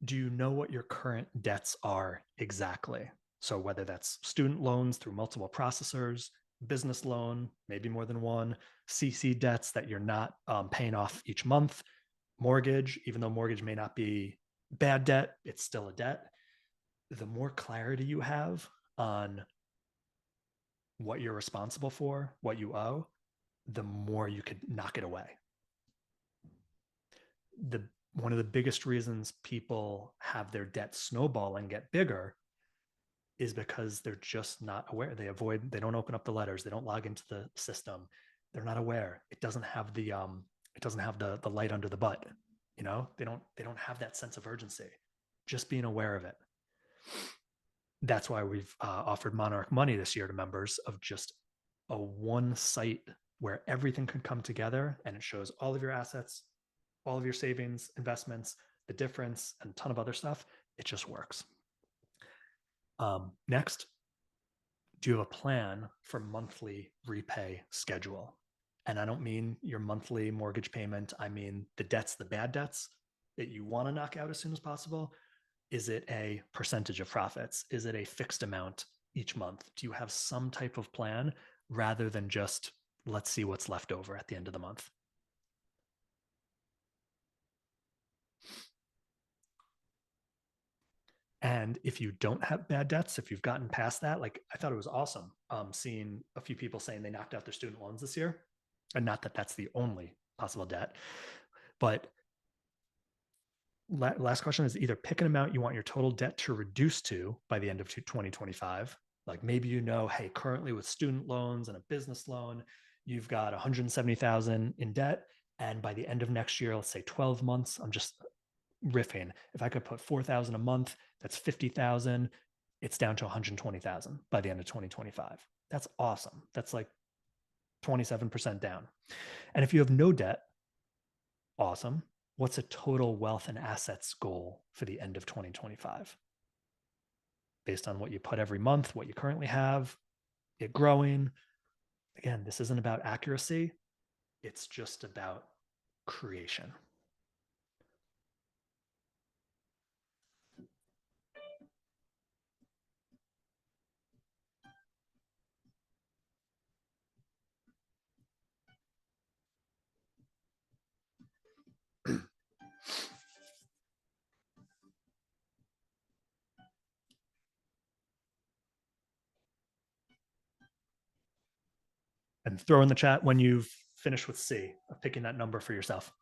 Do you know what your current debts are exactly? So whether that's student loans through multiple processors, business loan, maybe more than one, CC debts that you're not paying off each month, mortgage, even though mortgage may not be bad debt, it's still a debt. The more clarity you have on what you're responsible for, what you owe, the more you could knock it away. One of the biggest reasons people have their debt snowball and get bigger is because they're just not aware. They don't open up the letters. They don't log into the system. They're not aware. It doesn't have the light under the butt. They don't have that sense of urgency. Just being aware of it. That's why we've offered Monarch Money this year to members, of just a one site where everything can come together and it shows all of your assets, all of your savings, investments, the difference, and a ton of other stuff. It just works. Next, do you have a plan for monthly repay schedule? And I don't mean your monthly mortgage payment. I mean the debts, the bad debts that you want to knock out as soon as possible. Is it a percentage of profits? Is it a fixed amount each month? Do you have some type of plan rather than just, let's see what's left over at the end of the month? And if you don't have bad debts, if you've gotten past that, like, I thought it was awesome seeing a few people saying they knocked out their student loans this year. And not that that's the only possible debt, but last question is either pick an amount you want your total debt to reduce to by the end of 2025. Like maybe, hey, currently with student loans and a business loan, you've got 170,000 in debt. And by the end of next year, let's say 12 months, I'm just riffing. If I could put 4,000 a month, that's 50,000. It's down to 120,000 by the end of 2025. That's awesome. That's like 27% down. And if you have no debt, awesome. What's a total wealth and assets goal for the end of 2025? Based on what you put every month, what you currently have, it growing. Again, this isn't about accuracy. It's just about creation. And throw in the chat when you've finished with C, of picking that number for yourself.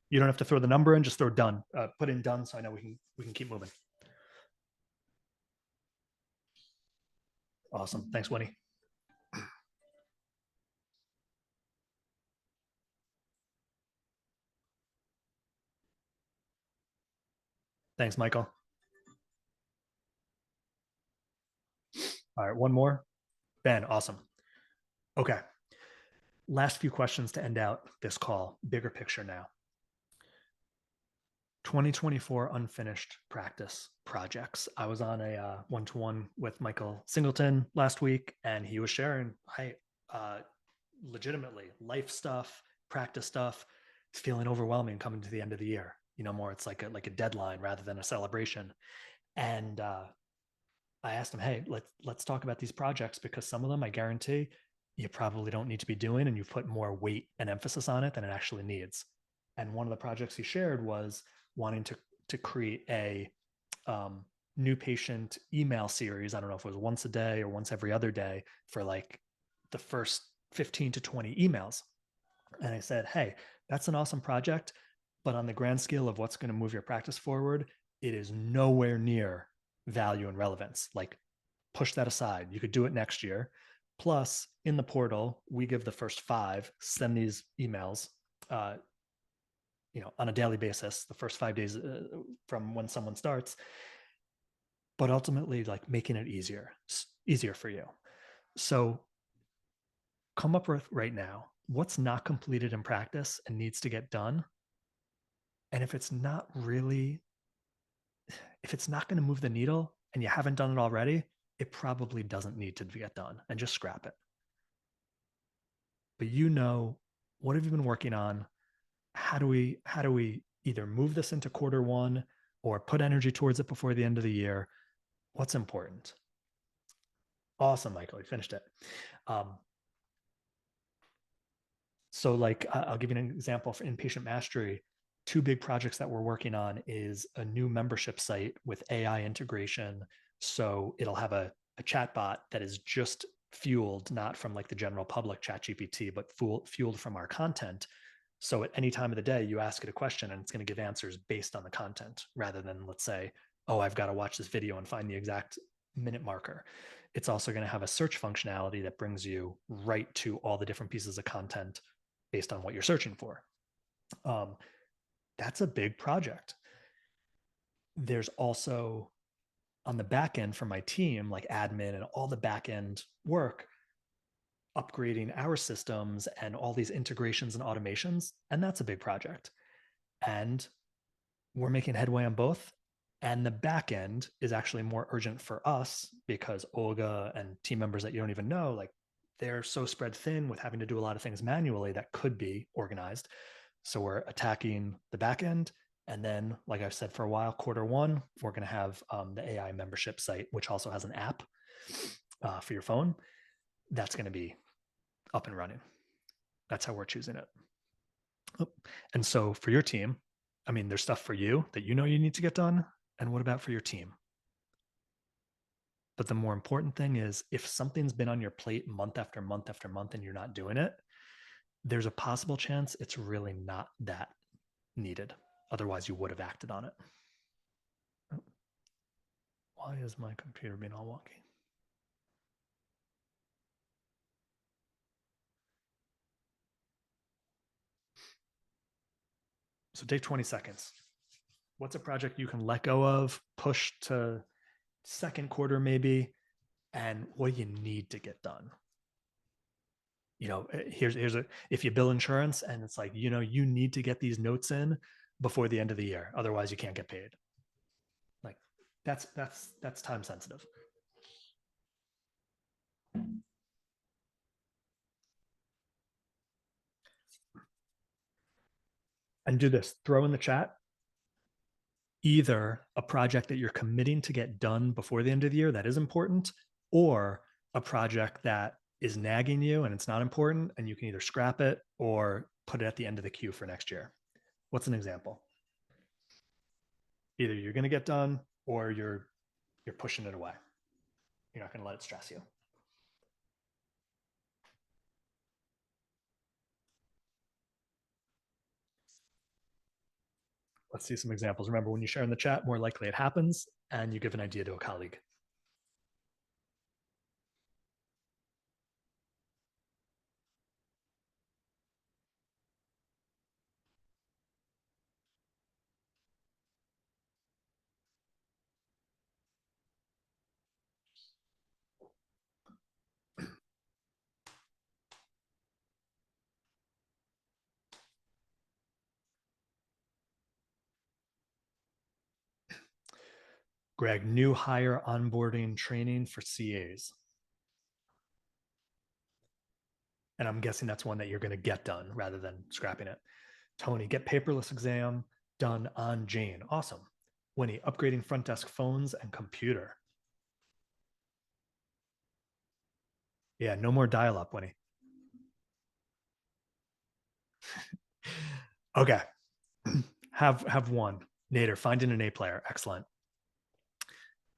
You don't have to throw the number in, just throw done. Put in done so I know we can keep moving. Awesome. Thanks, Winnie. Thanks, Michael. All right, one more. Ben, awesome. Okay. Last few questions to end out this call. Bigger picture now. 2024 unfinished practice projects. I was on a one-to-one with Michael Singleton last week, and he was sharing, legitimately life stuff, practice stuff. It's feeling overwhelming coming to the end of the year. More it's like a deadline rather than a celebration. And I asked him, hey, let's talk about these projects, because some of them I guarantee you probably don't need to be doing, and you've put more weight and emphasis on it than it actually needs. And one of the projects he shared was wanting to create a new patient email series. I don't know if it was once a day or once every other day for like the first 15 to 20 emails. And I said, hey, that's an awesome project, but on the grand scale of what's going to move your practice forward, it is nowhere near value and relevance. Like, push that aside. You could do it next year. Plus, in the portal, we give the first 5 send these emails, on a daily basis, the first 5 days from when someone starts. But ultimately, like, making it easier for you. So come up with right now what's not completed in practice and needs to get done. And if it's not going to move the needle and you haven't done it already, it probably doesn't need to get done, and just scrap it. But what have you been working on? How do we either move this into quarter one or put energy towards it before the end of the year? What's important? Awesome, Michael, you finished it. So like, I'll give you an example for inpatient mastery. 2 big projects that we're working on is a new membership site with AI integration. So it'll have a chat bot that is just fueled, not from like the general public ChatGPT, but fueled from our content. So at any time of the day, you ask it a question and it's going to give answers based on the content, rather than, let's say, oh, I've got to watch this video and find the exact minute marker. It's also going to have a search functionality that brings you right to all the different pieces of content based on what you're searching for. That's a big project. There's also, on the back end for my team, like admin and all the back end work, upgrading our systems and all these integrations and automations. And that's a big project. And we're making headway on both. And the back end is actually more urgent for us because Olga and team members that you don't even know, like, they're so spread thin with having to do a lot of things manually that could be organized. So we're attacking the back end. And then, like I've said for a while, quarter one, we're going to have the AI membership site, which also has an app for your phone. That's going to be up and running. That's how we're choosing it. Oh. And so for your team, I mean, there's stuff for you that you need to get done. And what about for your team? But the more important thing is, if something's been on your plate month after month after month and you're not doing it, there's a possible chance it's really not that needed. Otherwise, you would have acted on it. Why is my computer being all wonky? So take 20 seconds. What's a project you can let go of, push to second quarter maybe, and what do you need to get done? Here's if you bill insurance and it's like, you need to get these notes in before the end of the year, otherwise you can't get paid. Like, that's time sensitive. And do this, throw in the chat either a project that you're committing to get done before the end of the year that is important, or a project that is nagging you and it's not important, and you can either scrap it or put it at the end of the queue for next year. What's an example? Either you're going to get done or you're pushing it away. You're not going to let it stress you. Let's see some examples. Remember, when you share in the chat, more likely it happens, and you give an idea to a colleague. Greg, new hire onboarding training for CAs. And I'm guessing that's one that you're going to get done rather than scrapping it. Tony, get paperless exam done on Jane. Awesome. Winnie, upgrading front desk phones and computer. Yeah, no more dial-up, Winnie. Okay. Have one. Nader, finding an A player. Excellent.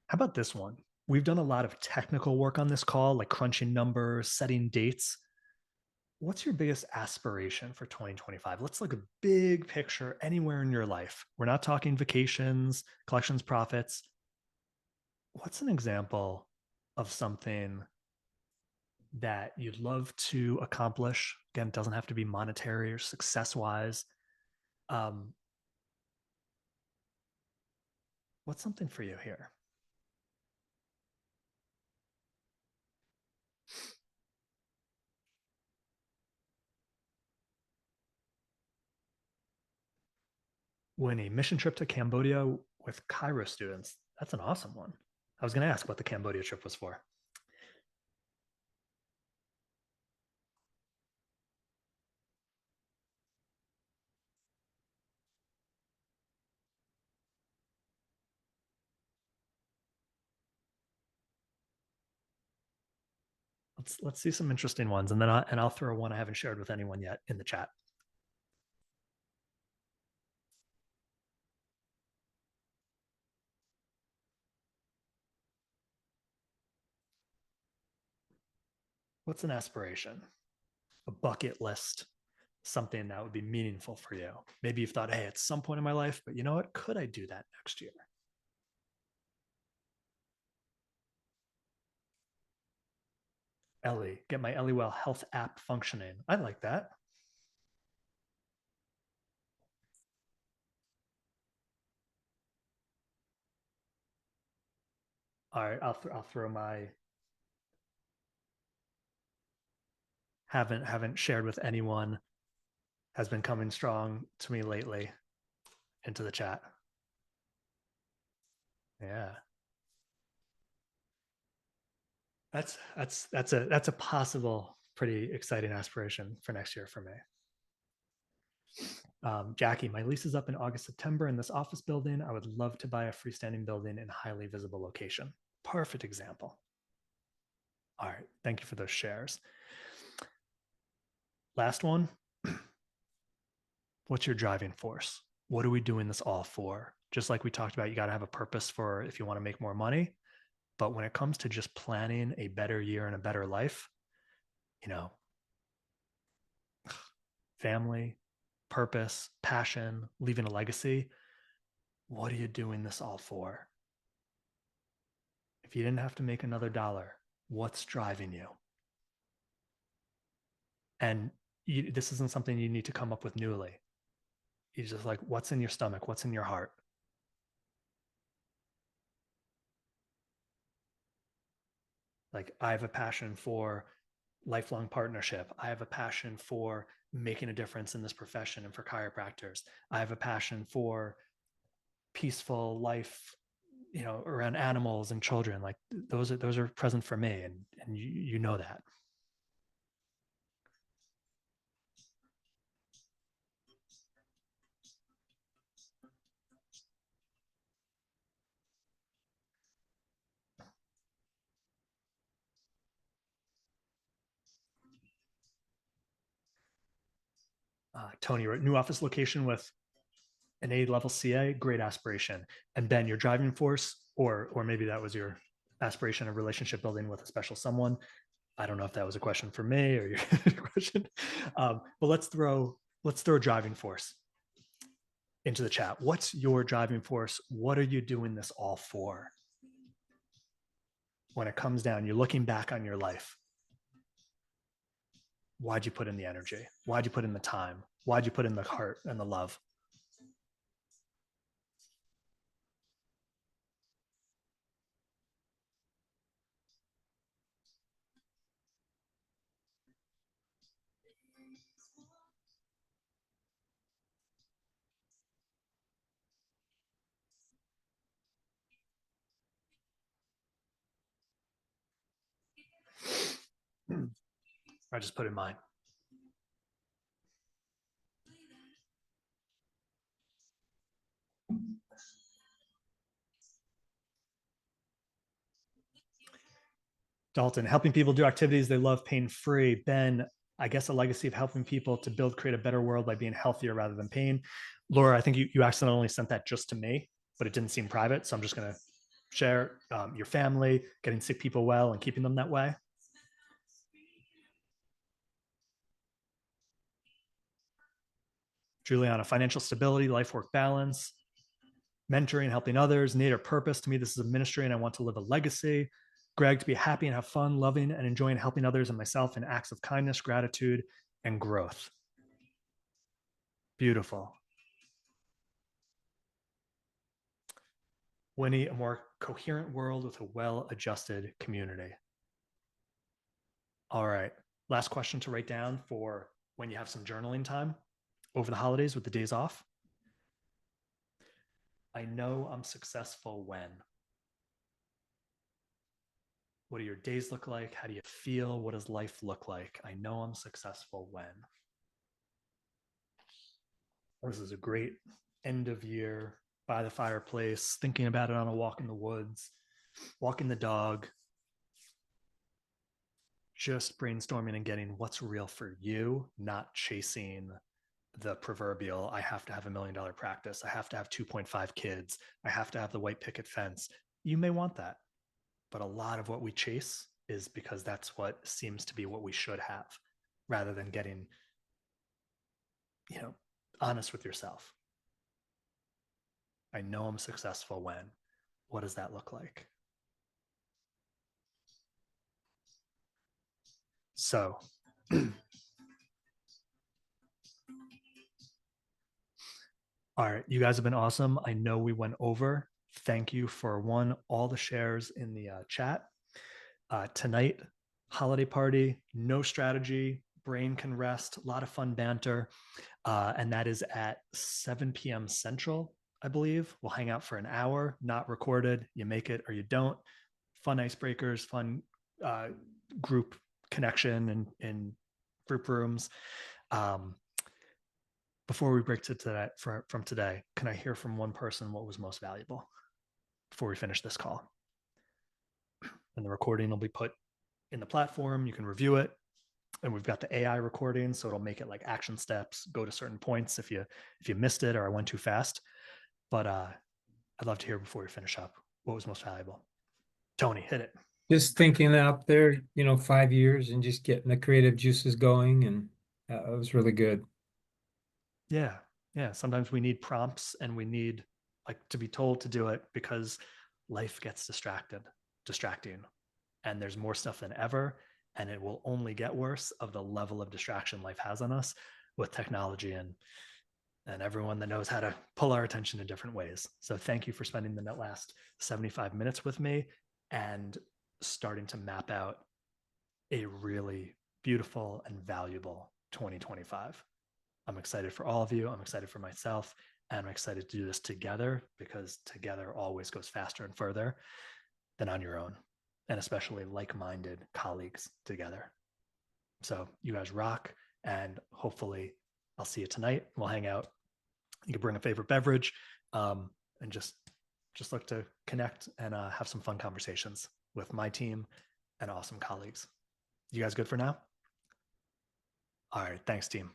How about this one? We've done a lot of technical work on this call, like crunching numbers, setting dates. What's your biggest aspiration for 2025? Let's look a big picture anywhere in your life. We're not talking vacations, collections, profits. What's an example of something that you'd love to accomplish? Again, it doesn't have to be monetary or success wise. What's something for you here? Win a mission trip to Cambodia with chiros students. That's an awesome one. I was going to ask what the Cambodia trip was for. Let's see some interesting ones, and then I'll throw one I haven't shared with anyone yet in the chat. What's an aspiration? A bucket list, something that would be meaningful for you. Maybe you've thought, hey, at some point in my life, but you know what? Could I do that next year? Ellie, get my Ellie Well health app functioning. I like that. All right, I'll throw my haven't shared with anyone, has been coming strong to me lately into the chat. Yeah. That's a possible pretty exciting aspiration for next year for me. Jackie, my lease is up in August, September in this office building. I would love to buy a freestanding building in a highly visible location. Perfect example. All right, thank you for those shares. Last one. What's your driving force? What are we doing this all for? Just like we talked about, you got to have a purpose for if you want to make more money. But when it comes to just planning a better year and a better life, you know, family, purpose, passion, leaving a legacy, what are you doing this all for? If you didn't have to make another dollar, what's driving you? And this isn't something you need to come up with newly. You just like, what's in your stomach? What's in your heart? Like, I have a passion for lifelong partnership. I have a passion for making a difference in this profession and for chiropractors. I have a passion for peaceful life, you know, around animals and children. Like those are present for me, and you know that. Tony, you're at new office location with an A-level CA, great aspiration. And Ben, your driving force, or maybe that was your aspiration of relationship building with a special someone. I don't know if that was a question for me or your question, but let's throw a driving force into the chat. What's your driving force? What are you doing this all for? When it comes down, you're looking back on your life. Why'd you put in the energy? Why'd you put in the time? Why'd you put in the heart and the love? I just put in mine. Dalton, helping people do activities they love pain-free. Ben, I guess a legacy of helping people to create a better world by being healthier rather than pain. Laura, I think you accidentally sent that just to me, but it didn't seem private. So I'm just going to share your family, getting sick people well and keeping them that way. Juliana, financial stability, life-work balance, mentoring, helping others, need a purpose. To me, this is a ministry and I want to live a legacy. Greg, to be happy and have fun, loving and enjoying helping others and myself in acts of kindness, gratitude, and growth. Beautiful. Winnie, a more coherent world with a well-adjusted community. All right. Last question to write down for when you have some journaling time over the holidays with the days off. I know I'm successful when. What do your days look like? How do you feel? What does life look like? I know I'm successful when. This is a great end of year by the fireplace, thinking about it on a walk in the woods, walking the dog, just brainstorming and getting what's real for you, not chasing the proverbial, I have to have $1 million practice. I have to have 2.5 kids. I have to have the white picket fence. You may want that, but a lot of what we chase is because that's what seems to be what we should have, rather than getting, honest with yourself. I know I'm successful when. What does that look like? So, all right, you guys have been awesome. I know we went over. Thank you for all the shares in the chat. Tonight, holiday party, no strategy, brain can rest, a lot of fun banter. And that is at 7 p.m. Central, I believe. We'll hang out for an hour, not recorded. You make it or you don't. Fun icebreakers, fun group connection in group rooms. Before we break from today, can I hear from one person what was most valuable before we finish this call? And the recording will be put in the platform. You can review it. And we've got the AI recording, so it'll make it like action steps, go to certain points if you missed it or I went too fast. But I'd love to hear before we finish up what was most valuable. Tony, hit it. Just thinking out there, 5 years and just getting the creative juices going, and it was really good. Yeah. Sometimes we need prompts and we need to be told to do it because life gets distracting, and there's more stuff than ever. And it will only get worse of the level of distraction life has on us with technology and everyone that knows how to pull our attention in different ways. So thank you for spending the last 75 minutes with me and starting to map out a really beautiful and valuable 2025. I'm excited for all of you. I'm excited for myself. And I'm excited to do this together, because together always goes faster and further than on your own, and especially like-minded colleagues together. So you guys rock, and hopefully I'll see you tonight. We'll hang out. You can bring a favorite beverage, and just look to connect and have some fun conversations with my team and awesome colleagues. You guys good for now? All right, thanks, team.